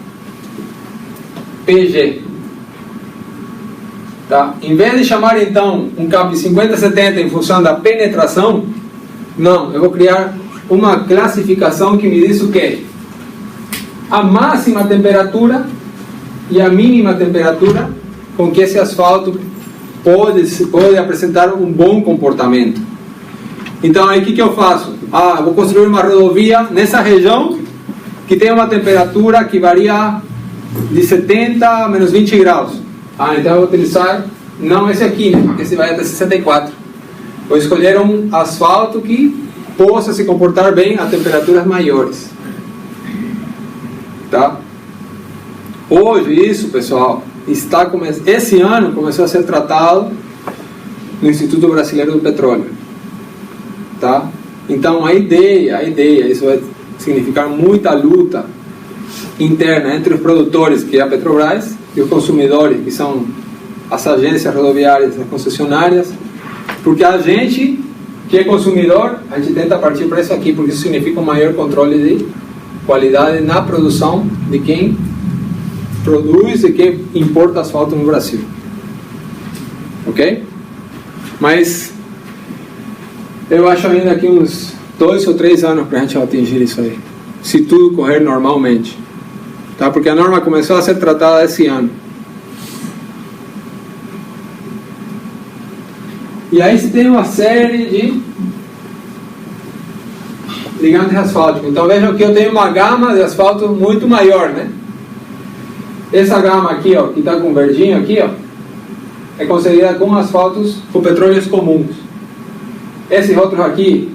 PG. Tá? Em vez de chamar então um cabo de 50-70 em função da penetração, não, eu vou criar uma classificação que me diz o quê? A máxima temperatura e a mínima temperatura com que esse asfalto pode apresentar um bom comportamento. Então aí o que eu faço? Eu vou construir uma rodovia nessa região que tem uma temperatura que varia de 70 a menos 20 graus. Então eu vou utilizar, não esse aqui, né? Porque esse vai até 64. Vou escolher um asfalto que possa se comportar bem a temperaturas maiores. Tá? Hoje isso, pessoal, esse ano começou a ser tratado no Instituto Brasileiro do Petróleo. Tá? Então a ideia, isso vai significar muita luta interna entre os produtores, que é a Petrobras, e os consumidores, que são as agências rodoviárias, as concessionárias, porque a gente, que é consumidor, a gente tenta partir para isso aqui, porque isso significa um maior controle de qualidade na produção de quem produz e quem importa asfalto no Brasil. Ok? Mas eu acho ainda aqui uns 2 ou 3 anos para a gente atingir isso aí, se tudo correr normalmente. Tá? Porque a norma começou a ser tratada esse ano. E aí você tem uma série de ligantes asfálticos. Então vejam que eu tenho uma gama de asfalto muito maior, né? Essa gama aqui, ó, que está com verdinho aqui, ó, é concedida com asfaltos com petróleos comuns. Esses outros aqui,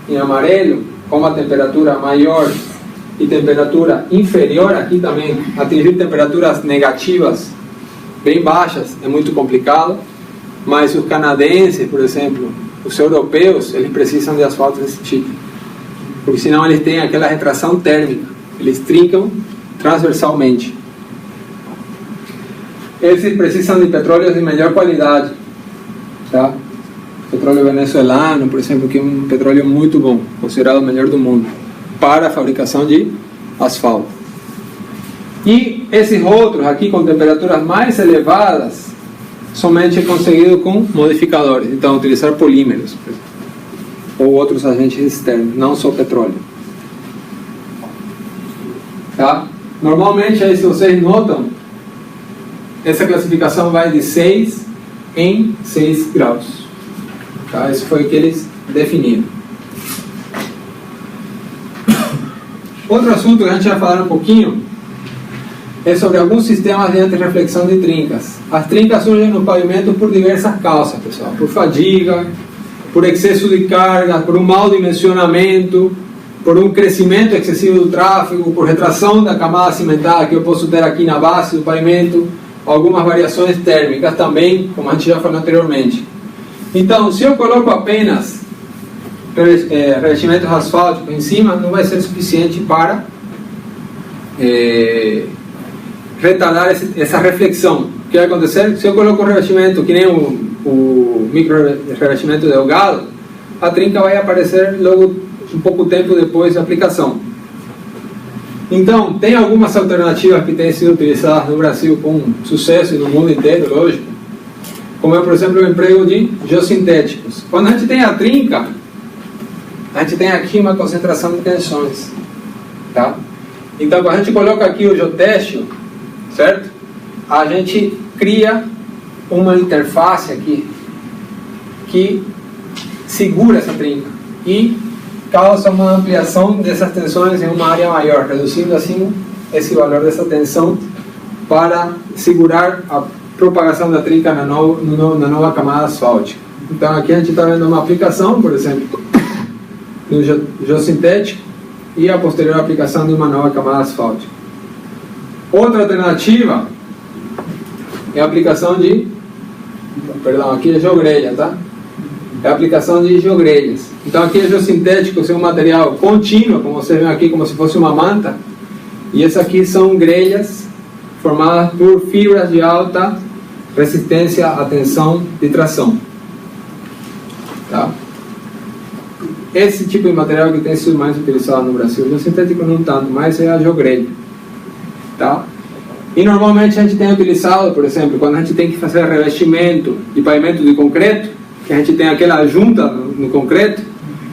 em amarelo, com uma temperatura maior e temperatura inferior, aqui também, atingir temperaturas negativas bem baixas é muito complicado, mas os canadenses, por exemplo, os europeus, eles precisam de asfalto desse tipo, porque senão eles têm aquela retração térmica, eles trincam transversalmente. Eles precisam de petróleos de melhor qualidade, tá? Petróleo venezuelano, por exemplo, que é um petróleo muito bom, considerado o melhor do mundo, para a fabricação de asfalto. E esses outros aqui com temperaturas mais elevadas, somente é conseguido com modificadores, então utilizar polímeros ou outros agentes externos, não só petróleo. Tá? Normalmente, aí, se vocês notam, essa classificação vai de 6 em 6 graus. Tá? Isso foi o que eles definiram. Outro assunto que a gente vai falar um pouquinho é sobre alguns sistemas de antirreflexão de trincas. As trincas surgem no pavimento por diversas causas, pessoal. Por fadiga, por excesso de carga, por um mau dimensionamento, por um crescimento excessivo do tráfego, por retração da camada cimentada que eu posso ter aqui na base do pavimento, algumas variações térmicas também, como a gente já falou anteriormente. Então, se eu coloco apenas revestimentos asfálticos em cima, não vai ser suficiente para retardar essa reflexão. O que vai acontecer? Se eu coloco um revestimento que nem o micro revestimento delgado, a trinca vai aparecer logo um pouco tempo depois da aplicação. Então, tem algumas alternativas que têm sido utilizadas no Brasil com sucesso e no mundo inteiro, lógico, como é, por exemplo, o emprego de geossintéticos. Quando a gente tem a trinca, a gente tem aqui uma concentração de tensões, tá? Então, quando a gente coloca aqui o geotéxtil, certo? A gente cria uma interface aqui que segura essa trinca e causa uma ampliação dessas tensões em uma área maior, reduzindo assim esse valor dessa tensão para segurar a propagação da trinca na nova camada asfáltica. Então aqui a gente está vendo uma aplicação, por exemplo, do geossintético e a posterior aplicação de uma nova camada asfáltica. Outra alternativa é a aplicação de, aqui é geogrelha, tá? É a aplicação de geogrelhas. Então aqui é geossintético, é um material contínuo, como vocês veem aqui, como se fosse uma manta. E essas aqui são grelhas formadas por fibras de alta resistência à tensão de tração. Tá? Esse tipo de material que tem sido mais utilizado no Brasil. O geossintético não tanto, mas é a geogrelha. Tá? E normalmente a gente tem utilizado, por exemplo, quando a gente tem que fazer revestimento de pavimento de concreto, que a gente tem aquela junta no concreto,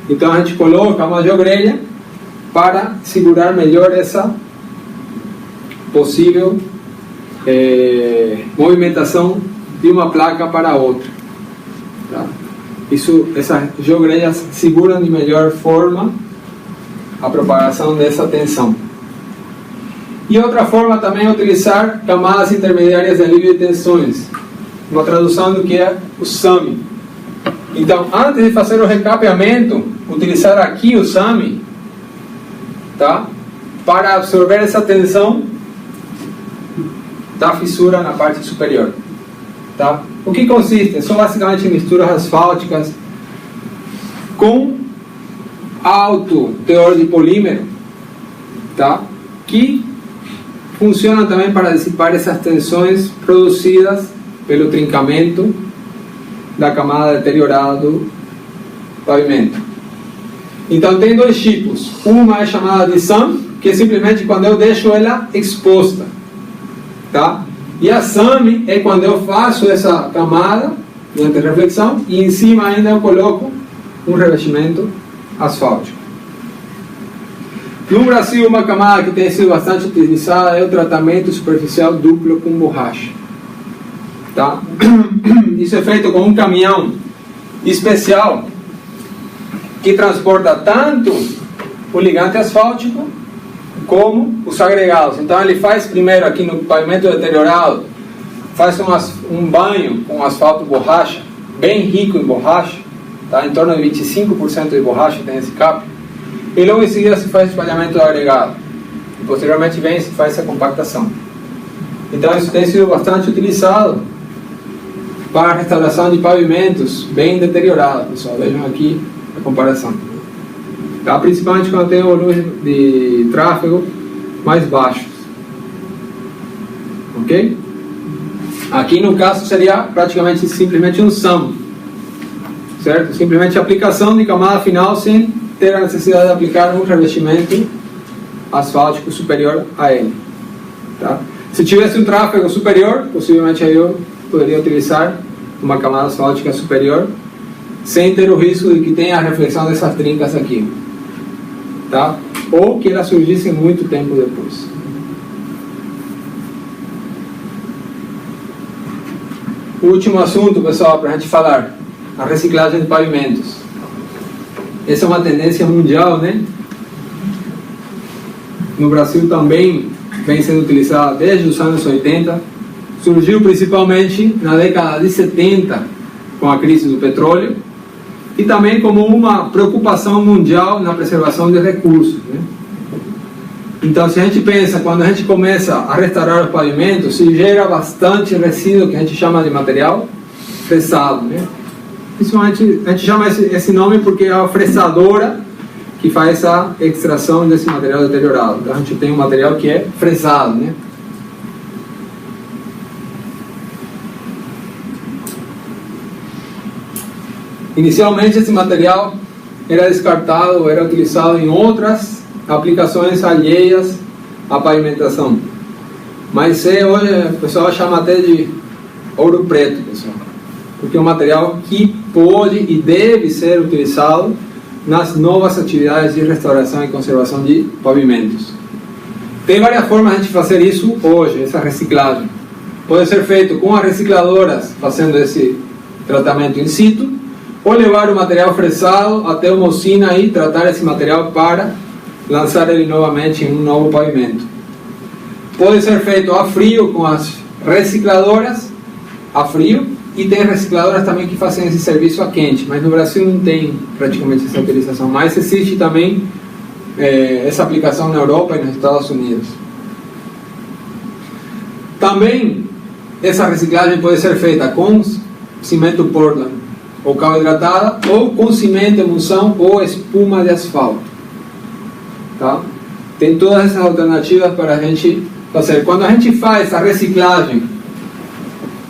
então a gente coloca uma jogrelha para segurar melhor essa possível movimentação de uma placa para outra. Tá? Essas jogrelhas seguram de melhor forma a propagação dessa tensão. E outra forma também é utilizar camadas intermediárias de alívio de tensões, uma tradução do que é o SAMI. Então, antes de fazer o recapeamento, utilizar aqui o SAMI, tá? Para absorver essa tensão da fissura na parte superior. Tá? O que consiste? São basicamente misturas asfálticas com alto teor de polímero, tá? Que funcionam também para dissipar essas tensões produzidas pelo trincamento da camada deteriorada do pavimento. Então tem dois tipos. Uma é chamada de SAM, que é simplesmente quando eu deixo ela exposta, tá? E a SAMI é quando eu faço essa camada de antirreflexão e em cima ainda eu coloco um revestimento asfáltico. No Brasil, uma camada que tem sido bastante utilizada é o tratamento superficial duplo com borracha. Tá? Isso é feito com um caminhão especial que transporta tanto o ligante asfáltico como os agregados. Então ele faz primeiro aqui no pavimento deteriorado, faz um banho com asfalto borracha, bem rico em borracha, tá? Em torno de 25% de borracha tem esse cap, e logo em seguida se faz espalhamento do agregado, e posteriormente vem e se faz essa compactação. Então isso tem sido bastante utilizado para a restauração de pavimentos bem deteriorados, pessoal. Vejam aqui a comparação. Tá? Principalmente quando tem volumes de tráfego mais baixos. Ok? Aqui no caso seria praticamente simplesmente um SAM, certo? Simplesmente aplicação de camada final sem ter a necessidade de aplicar um revestimento asfáltico superior a ele. Tá? Se tivesse um tráfego superior, possivelmente aí eu poderia utilizar uma camada asfáltica superior sem ter o risco de que tenha a reflexão dessas trincas aqui, tá? Ou que elas surgissem muito tempo depois. O último assunto, pessoal, para a gente falar, a reciclagem de pavimentos. Essa é uma tendência mundial, né? No Brasil também vem sendo utilizada desde os anos 80. Surgiu principalmente na década de 70 com a crise do petróleo e também como uma preocupação mundial na preservação de recursos, né? Então, se a gente pensa, quando a gente começa a restaurar os pavimentos, se gera bastante resíduo que a gente chama de material fresado, né? Principalmente a gente chama esse nome porque é a fresadora que faz a extração desse material deteriorado. Então a gente tem um material que é fresado, né? Inicialmente esse material era descartado, era utilizado em outras aplicações alheias à pavimentação. Mas hoje o pessoal chama até de ouro preto, pessoal. Porque é um material que pode e deve ser utilizado nas novas atividades de restauração e conservação de pavimentos. Tem várias formas de a gente fazer isso hoje, essa reciclagem. Pode ser feito com as recicladoras, fazendo esse tratamento in situ, ou levar o material fresado até uma usina e tratar esse material para lançar ele novamente em um novo pavimento. Pode ser feito a frio com as recicladoras, a frio, e tem recicladoras também que fazem esse serviço a quente, mas no Brasil não tem praticamente essa utilização, mas existe também essa aplicação na Europa e nos Estados Unidos. Também essa reciclagem pode ser feita com cimento Portland ou cal hidratada, ou com cimento, emulsão ou espuma de asfalto. Tá? Tem todas essas alternativas para a gente fazer. Quando a gente faz a reciclagem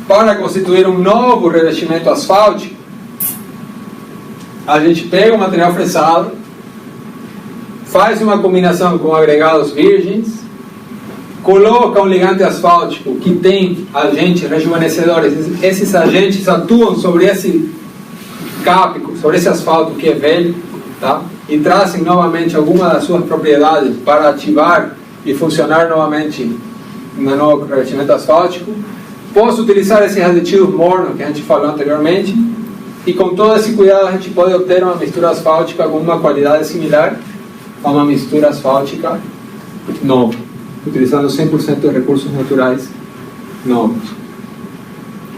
para constituir um novo revestimento asfáltico, a gente pega o material fresado, faz uma combinação com agregados virgens, coloca um ligante asfáltico que tem agentes rejuvenescedores, esses agentes atuam sobre esse cápico, sobre esse asfalto que é velho, tá? E trazem novamente algumas das suas propriedades para ativar e funcionar novamente no novo revestimento asfáltico. Posso utilizar esses aditivos mornos que a gente falou anteriormente, e com todo esse cuidado a gente pode obter uma mistura asfáltica com uma qualidade similar a uma mistura asfáltica nova, utilizando 100% de recursos naturais novos.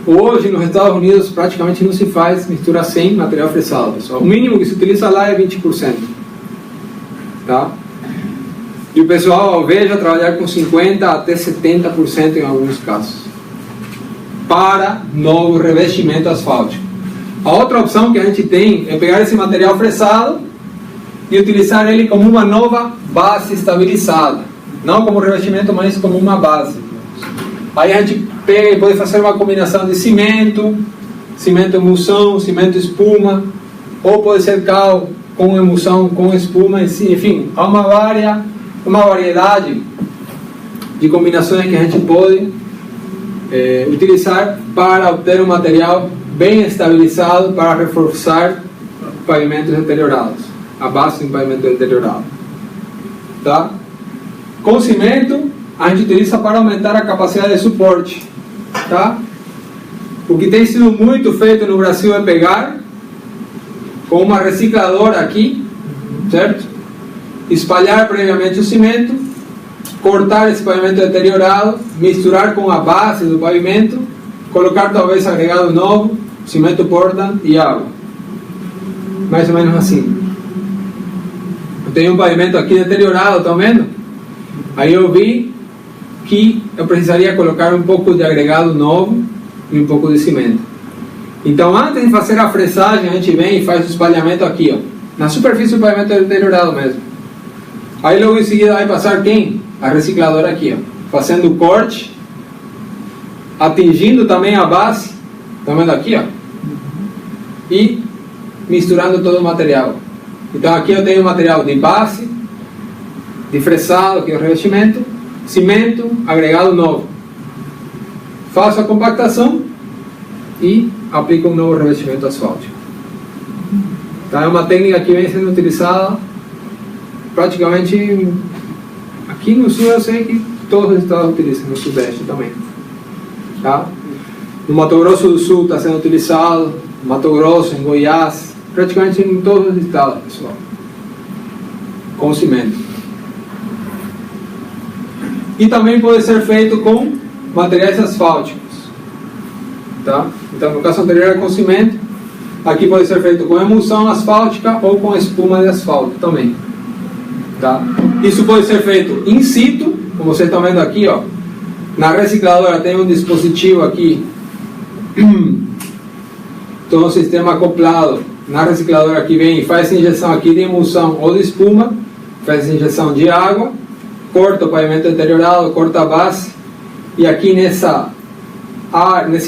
Hoje nos Estados Unidos praticamente não se faz mistura sem material fresado, pessoal. O mínimo que se utiliza lá é 20%, tá? E o pessoal alveja trabalhar com 50% até 70% em alguns casos para novo revestimento asfáltico. A outra opção que a gente tem é pegar esse material fresado e utilizar ele como uma nova base estabilizada, não como revestimento, mas como uma base. Aí a gente pega e pode fazer uma combinação de cimento, cimento emulsão, cimento espuma, ou pode ser cal com emulsão, com espuma, enfim, há uma variedade de combinações que a gente pode utilizar para obter um material bem estabilizado para reforçar pavimentos deteriorados, a base de um pavimento deteriorado, tá? Com cimento a gente utiliza para aumentar a capacidade de suporte, tá? O que tem sido muito feito no Brasil é pegar com uma recicladora aqui, certo? Espalhar previamente o cimento, cortar esse pavimento deteriorado, misturar com a base do pavimento, colocar talvez agregado novo, cimento Portland e água. Mais ou menos assim. Eu tenho um pavimento aqui deteriorado, estão vendo? Aí eu vi que eu precisaria colocar um pouco de agregado novo e um pouco de cimento. Então, antes de fazer a fresagem, a gente vem e faz o espalhamento aqui, ó, na superfície do pavimento deteriorado mesmo. Aí logo em seguida vai passar quem? A recicladora aqui, ó, fazendo o corte, atingindo também a base, estão vendo aqui, ó, e misturando todo o material. Então aqui eu tenho o material de base, de fresado, que é o revestimento, cimento, agregado novo. Faço a compactação e aplico um novo revestimento asfáltico. Então é uma técnica que vem sendo utilizada praticamente aqui no sul. Eu sei que todos os estados utilizam, no sudeste também, tá? No Mato Grosso do Sul está sendo utilizado, no Mato Grosso, em Goiás, praticamente em todos os estados, pessoal, com cimento. E também pode ser feito com materiais asfálticos, tá? Então no caso anterior era com cimento, aqui pode ser feito com emulsão asfáltica ou com espuma de asfalto também, tá? Isso pode ser feito in situ, como vocês estão vendo aqui, ó. Na recicladora tem um dispositivo aqui, todo o sistema acoplado. Na recicladora aqui vem e faz injeção aqui de emulsão ou de espuma, faz injeção de água, corta o pavimento deteriorado, corta a base, e aqui nesse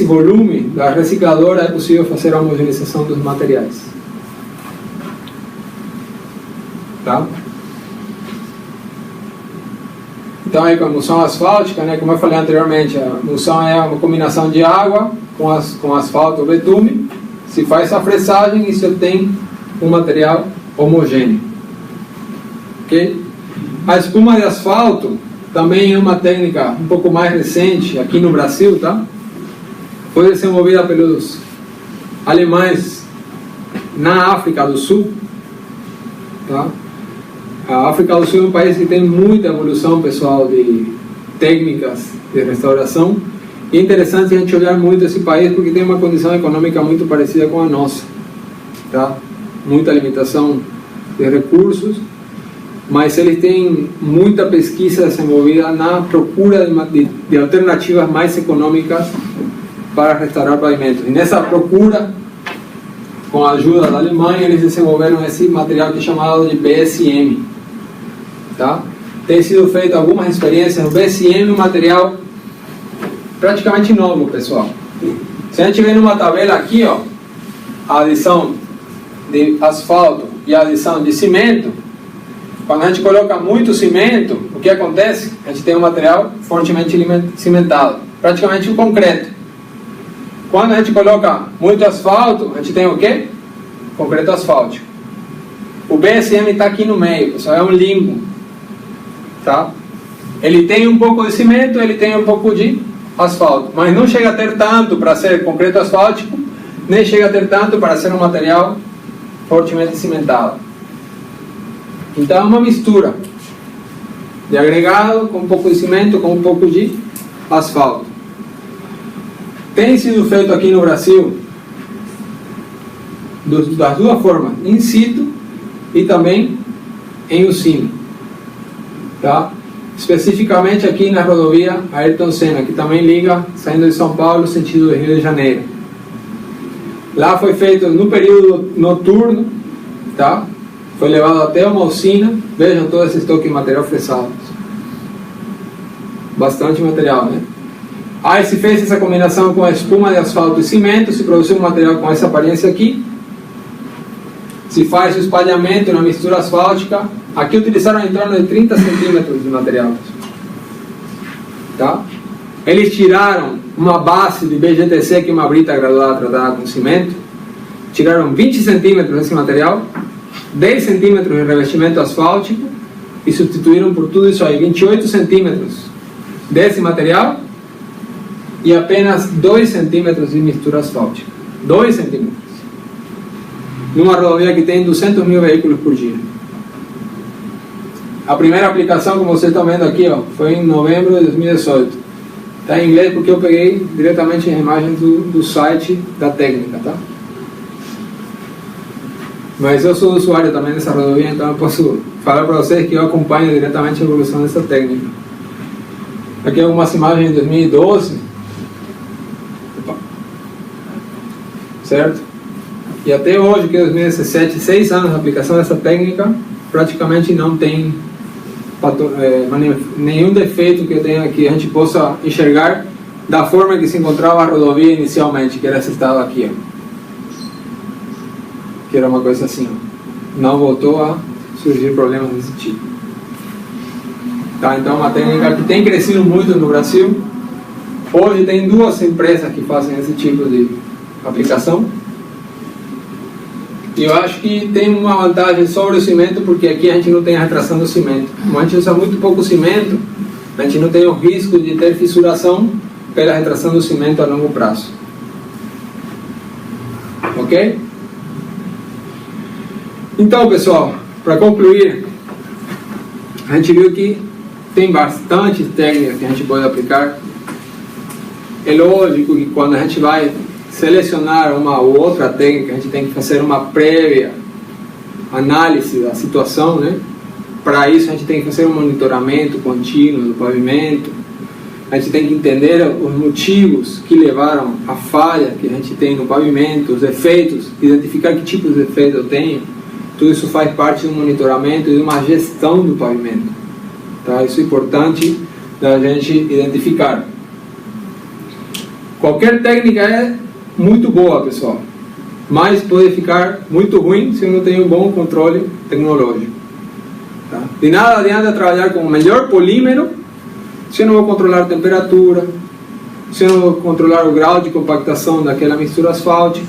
volume da recicladora é possível fazer a homogeneização dos materiais, tá? Então aí com a emulsão asfáltica, né, como eu falei anteriormente, a emulsão é uma combinação de água com asfalto ou betume, se faz a fresagem e se obtém um material homogêneo, ok? A espuma de asfalto também é uma técnica um pouco mais recente aqui no Brasil, tá? Foi desenvolvida pelos alemães na África do Sul, tá? A África do Sul é um país que tem muita evolução, pessoal, de técnicas de restauração. E é interessante a gente olhar muito esse país porque tem uma condição econômica muito parecida com a nossa, tá? Muita limitação de recursos, mas eles têm muita pesquisa desenvolvida na procura de alternativas mais econômicas para restaurar pavimentos. E nessa procura, com a ajuda da Alemanha, eles desenvolveram esse material que é chamado de BSM, tá? Tem sido feito algumas experiências. O BSM é um material praticamente novo, pessoal. Se a gente vê numa tabela aqui, ó, a adição de asfalto e a adição de cimento, quando a gente coloca muito cimento, o que acontece? A gente tem um material fortemente cimentado, praticamente um concreto. Quando a gente coloca muito asfalto, a gente tem o quê? Concreto asfáltico. O BSM está aqui no meio, pessoal, é um limbo, tá? Ele tem um pouco de cimento, ele tem um pouco de asfalto, mas não chega a ter tanto para ser concreto asfáltico, nem chega a ter tanto para ser um material fortemente cimentado. Então é uma mistura de agregado com um pouco de cimento, com um pouco de asfalto. Tem sido feito aqui no Brasil das duas formas, in situ e também em usina, tá? Especificamente aqui na rodovia Ayrton Senna, que também liga saindo de São Paulo sentido do Rio de Janeiro. Lá foi feito no período noturno, tá? Foi levado até uma usina. Vejam todo esse estoque de material fresado, bastante material, né? Aí se fez essa combinação com a espuma de asfalto e cimento, se produziu um material com essa aparência aqui. Se faz o espalhamento na mistura asfáltica. Aqui utilizaram em torno de 30 centímetros de material, tá? Eles tiraram uma base de BGTC, que é uma brita graduada tratada com cimento. Tiraram 20 centímetros desse material, 10 centímetros de revestimento asfáltico e substituíram por tudo isso aí 28 centímetros desse material e apenas 2 centímetros de mistura asfáltica. 2 centímetros. Numa rodovia que tem 200 mil veículos por dia. A primeira aplicação, como vocês estão vendo aqui, ó, foi em novembro de 2018. Está em inglês porque eu peguei diretamente as imagens do site da técnica, tá? Mas eu sou usuário também dessa rodovia, então eu posso falar para vocês que eu acompanho diretamente a evolução dessa técnica. Aqui algumas imagens de 2012. Opa. Certo? E até hoje, que é 2017, 6 anos de aplicação dessa técnica, praticamente não tem nenhum defeito que eu tenha que a gente possa enxergar da forma que se encontrava a rodovia inicialmente, que era esse estado aqui, ó. Que era uma coisa assim, ó. Não voltou a surgir problemas desse tipo, tá? Então é uma técnica que tem crescido muito no Brasil. Hoje tem 2 empresas que fazem esse tipo de aplicação. E eu acho que tem uma vantagem sobre o cimento, porque aqui a gente não tem a retração do cimento. Como a gente usa muito pouco cimento, a gente não tem o risco de ter fissuração pela retração do cimento a longo prazo. Ok? Então, pessoal, para concluir, a gente viu que tem bastante técnicas que a gente pode aplicar. É lógico que quando a gente vai selecionar uma ou outra técnica, a gente tem que fazer uma prévia análise da situação, né? Para isso a gente tem que fazer um monitoramento contínuo do pavimento. A gente tem que entender os motivos que levaram à falha que a gente tem no pavimento, os efeitos, identificar que tipos de efeito eu tenho. Tudo isso faz parte do monitoramento e de uma gestão do pavimento, tá? Isso é importante da gente identificar. Qualquer técnica é muito boa, pessoal, mas pode ficar muito ruim se eu não tenho um bom controle tecnológico, tá? De nada adianta trabalhar com o melhor polímero se eu não vou controlar a temperatura, se eu não vou controlar o grau de compactação daquela mistura asfáltica,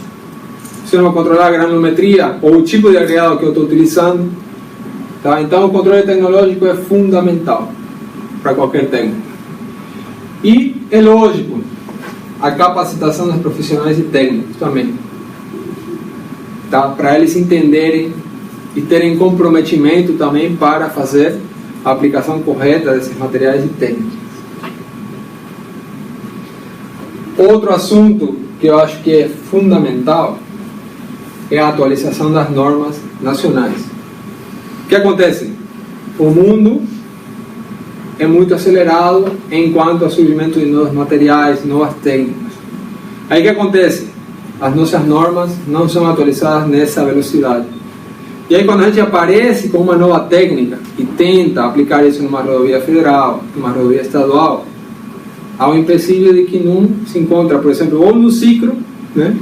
se eu não vou controlar a granulometria ou o tipo de agregado que eu estou utilizando, tá? Então o controle tecnológico é fundamental para qualquer técnica. E é lógico, a capacitação dos profissionais e técnicos também, tá? Para eles entenderem e terem comprometimento também para fazer a aplicação correta desses materiais e técnicas. Outro assunto que eu acho que é fundamental é a atualização das normas nacionais. O que acontece? O mundo é muito acelerado enquanto ao surgimento de novos materiais, novas técnicas. Aí o que acontece? As nossas normas não são atualizadas nessa velocidade. E aí quando a gente aparece com uma nova técnica e tenta aplicar isso numa rodovia federal, numa rodovia estadual, há um empecilho de que não se encontra, por exemplo, ou no ciclo, né,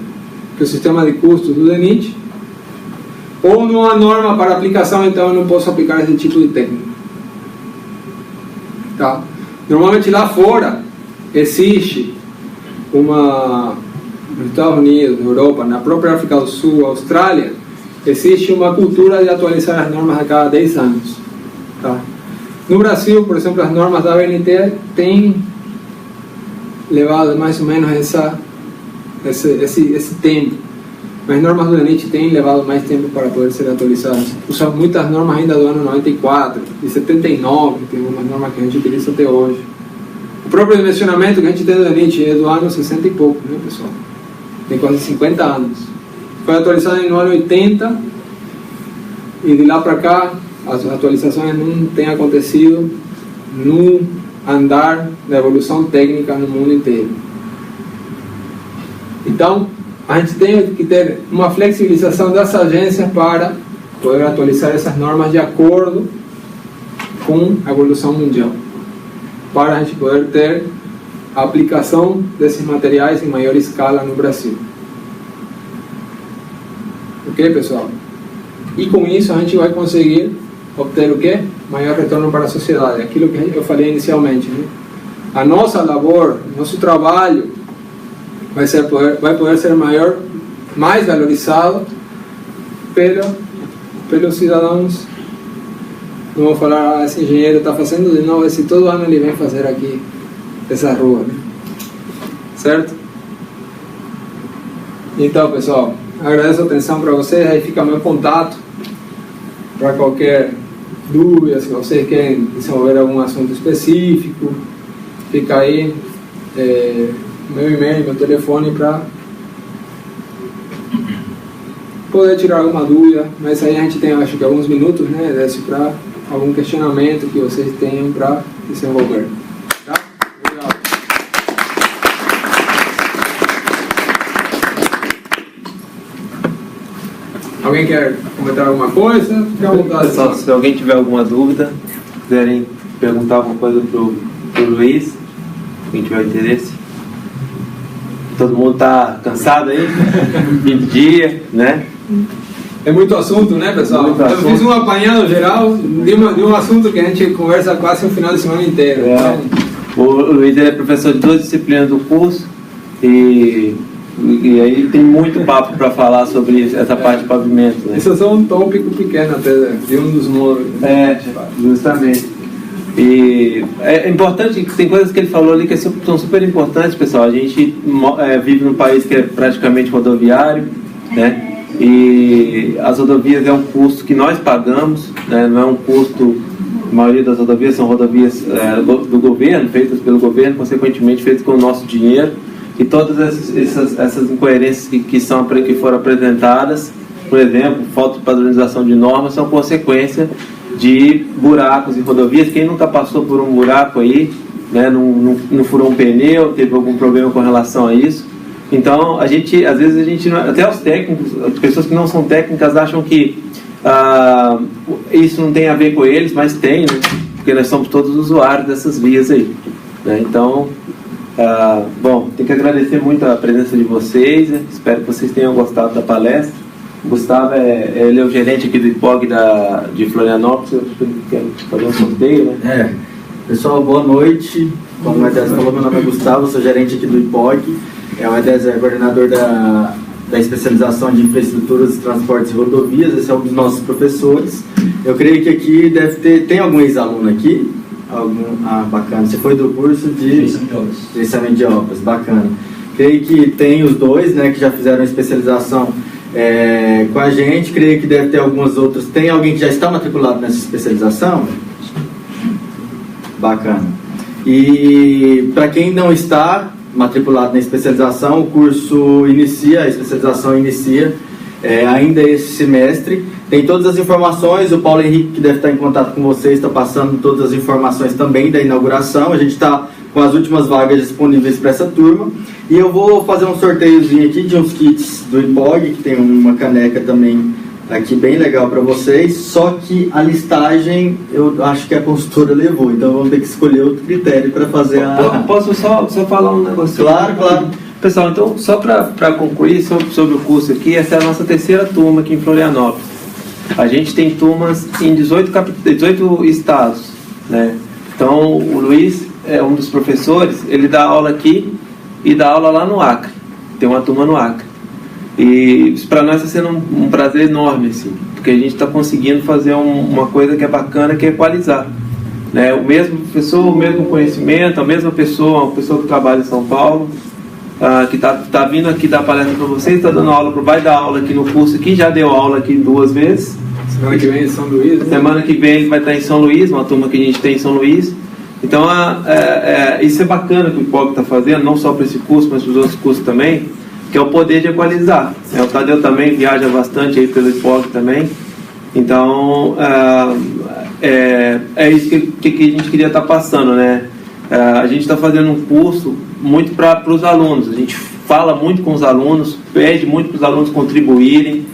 que é o sistema de custos do DENIT, ou numa norma para aplicação, então eu não posso aplicar esse tipo de técnica. tá? Normalmente lá fora existe nos Estados Unidos, na Europa, na própria África do Sul, Austrália, existe uma cultura de atualizar as normas a cada 10 anos. Tá? No Brasil, por exemplo, as normas da ABNT têm levado mais ou menos esse tempo. As normas do DENIT têm levado mais tempo para poder ser atualizadas. Usam muitas normas ainda do ano 94, de 79, tem algumas normas que a gente utiliza até hoje. O próprio dimensionamento que a gente tem do DENIT é do ano 60 e pouco, né, pessoal? Tem quase 50 anos. Foi atualizado no ano 80 e de lá para cá as atualizações não têm acontecido no andar da evolução técnica no mundo inteiro. Então, a gente tem que ter uma flexibilização das agências para poder atualizar essas normas de acordo com a evolução mundial, para a gente poder ter a aplicação desses materiais em maior escala no Brasil. Ok, pessoal? E com isso a gente vai conseguir obter o quê? Maior retorno para a sociedade. Aquilo que eu falei inicialmente, né? A nossa labor, nosso trabalho vai poder ser maior, mais valorizado pelos cidadãos. Não vou falar, esse engenheiro está fazendo de novo, esse todo ano ele vem fazer aqui essa rua, né? Certo? Então, pessoal, agradeço a atenção para vocês. Aí fica meu contato para qualquer dúvida, se vocês querem desenvolver algum assunto específico, fica aí meu e-mail, meu telefone para poder tirar alguma dúvida. Mas aí a gente tem, acho que alguns minutos, né, desse para algum questionamento que vocês tenham para desenvolver. Tá? Obrigado. Alguém quer comentar alguma coisa? Fique à vontade. Pessoal, se alguém tiver alguma dúvida, quiserem perguntar alguma coisa pro Luiz, quem tiver interesse. Todo mundo está cansado aí? Fim de dia, né? É muito assunto, né, pessoal? Muito eu assunto. fiz um apanhado geral de um assunto que a gente conversa quase o final de semana inteiro. É. Então, O Luiz é professor de 2 disciplinas do curso e aí tem muito papo para falar sobre essa parte de pavimento, né? isso é só um tópico pequeno até de um dos módulos. Justamente. E é importante, tem coisas que ele falou ali que são super importantes, pessoal. A gente vive num país que é praticamente rodoviário, né? E as rodovias é um custo que nós pagamos, né? Não é um custo, a maioria das rodovias são rodovias do governo, feitas pelo governo, consequentemente feitas com o nosso dinheiro. E todas essas incoerências que foram apresentadas, por exemplo, falta de padronização de normas, são consequência de buracos em rodovias. Quem nunca passou por um buraco aí, né, não furou um pneu, teve algum problema com relação a isso? Então, às vezes a gente, até os técnicos, as pessoas que não são técnicas acham que isso não tem a ver com eles, mas tem, né? Porque nós somos todos usuários dessas vias aí, né? Então, bom, tem que agradecer muito a presença de vocês, né? Espero que vocês tenham gostado da palestra. O Gustavo, ele é o gerente aqui do IPOG de Florianópolis. Eu acho que ele quer fazer um sorteio, né? Pessoal, boa noite. Como o Edésio falou, meu nome é Gustavo, sou gerente aqui do IPOG. O Edésio é coordenador da especialização de infraestruturas, transportes e rodovias. Esse é um dos nossos professores. Eu creio que aqui deve ter... Tem algum ex-aluno aqui? Bacana. Você foi do curso de gerenciamento de obras. Bacana. Creio que tem os dois, né, que já fizeram a especialização com a gente. Creio que deve ter algumas outras. Tem alguém que já está matriculado nessa especialização? Bacana. E para quem não está matriculado na especialização, o curso inicia, a especialização inicia ainda esse semestre. Tem todas as informações, o Paulo Henrique, que deve estar em contato com vocês, está passando todas as informações também da inauguração. A gente está com as últimas vagas disponíveis para essa turma. E eu vou fazer um sorteiozinho aqui de uns kits do IPOG, que tem uma caneca também aqui bem legal para vocês. Só que a listagem eu acho que a consultora levou, então vamos ter que escolher outro critério para fazer a... Posso só falar um negócio? Claro, claro. Pessoal, então, só para concluir sobre o curso aqui, essa é a nossa terceira turma aqui em Florianópolis. A gente tem turmas em 18 estados, né? Então, o Luiz é um dos professores, ele dá aula aqui e dá aula lá no Acre. Tem uma turma no Acre. E isso para nós está sendo um prazer enorme, assim, porque a gente está conseguindo fazer uma coisa que é bacana, que é equalizar. Né? O mesmo professor, o mesmo conhecimento, a mesma pessoa, uma pessoa que trabalha em São Paulo, que está vindo aqui dar palestra para vocês, está dando aula, vai dar aula aqui no curso aqui, já deu aula aqui 2 vezes. Semana que vem em São Luís. Né? Semana que vem ele vai estar em São Luís, uma turma que a gente tem em São Luís. Então, isso é bacana que o IPOG está fazendo, não só para esse curso, mas para os outros cursos também, que é o poder de equalizar. O Tadeu também viaja bastante aí pelo IPOG também. Então, é isso que a gente queria estar passando, né? A gente está fazendo um curso muito para os alunos. A gente fala muito com os alunos, pede muito para os alunos contribuírem,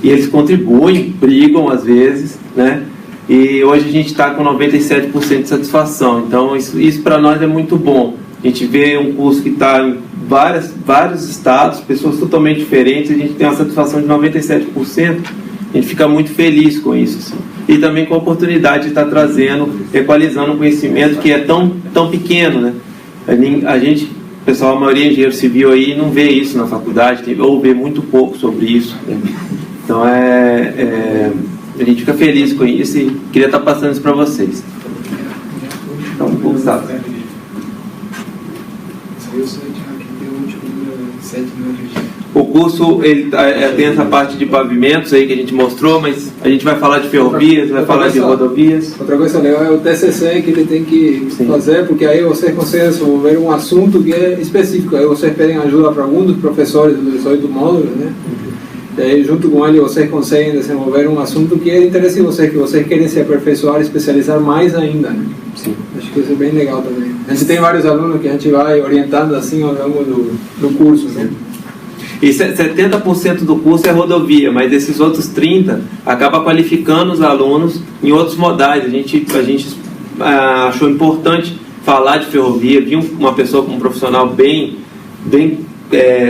e eles contribuem, brigam às vezes, né? E hoje a gente está com 97% de satisfação. Então, isso para nós é muito bom. A gente vê um curso que está em vários estados, pessoas totalmente diferentes, a gente tem uma satisfação de 97%, a gente fica muito feliz com isso, assim. E também com a oportunidade de estar trazendo, equalizando um conhecimento que é tão pequeno, né? A gente, pessoal, a maioria é engenheiro civil aí, não vê isso na faculdade, ou vê muito pouco sobre isso, né? Então a gente fica feliz com isso e queria estar passando isso para vocês. Então, um pouco sabe. O curso ele tem essa parte de pavimentos aí que a gente mostrou, mas a gente vai falar de ferrovias, vai falar de rodovias. Outra coisa legal é o TCC que ele tem que fazer, porque aí você consegue desenvolver um assunto que é específico. Aí vocês pedem ajuda para algum dos professores dos 18 módulos, né? E aí, junto com ele, vocês conseguem desenvolver um assunto que é de interesse de vocês, que vocês querem se aperfeiçoar, especializar mais ainda, né? Sim. Acho que isso é bem legal também. A gente tem vários alunos que a gente vai orientando assim ao longo do curso, né? E 70% do curso é rodovia, mas esses outros 30% acaba qualificando os alunos em outros modais. A gente achou importante falar de ferrovia, vi uma pessoa como um profissional bem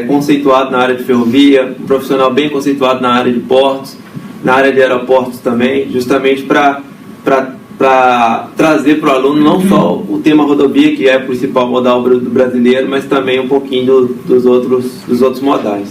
conceituado na área de ferrovia, um profissional bem conceituado na área de portos, na área de aeroportos também, justamente para trazer para o aluno não só o tema rodovia, que é o principal modal do brasileiro, mas também um pouquinho dos outros modais.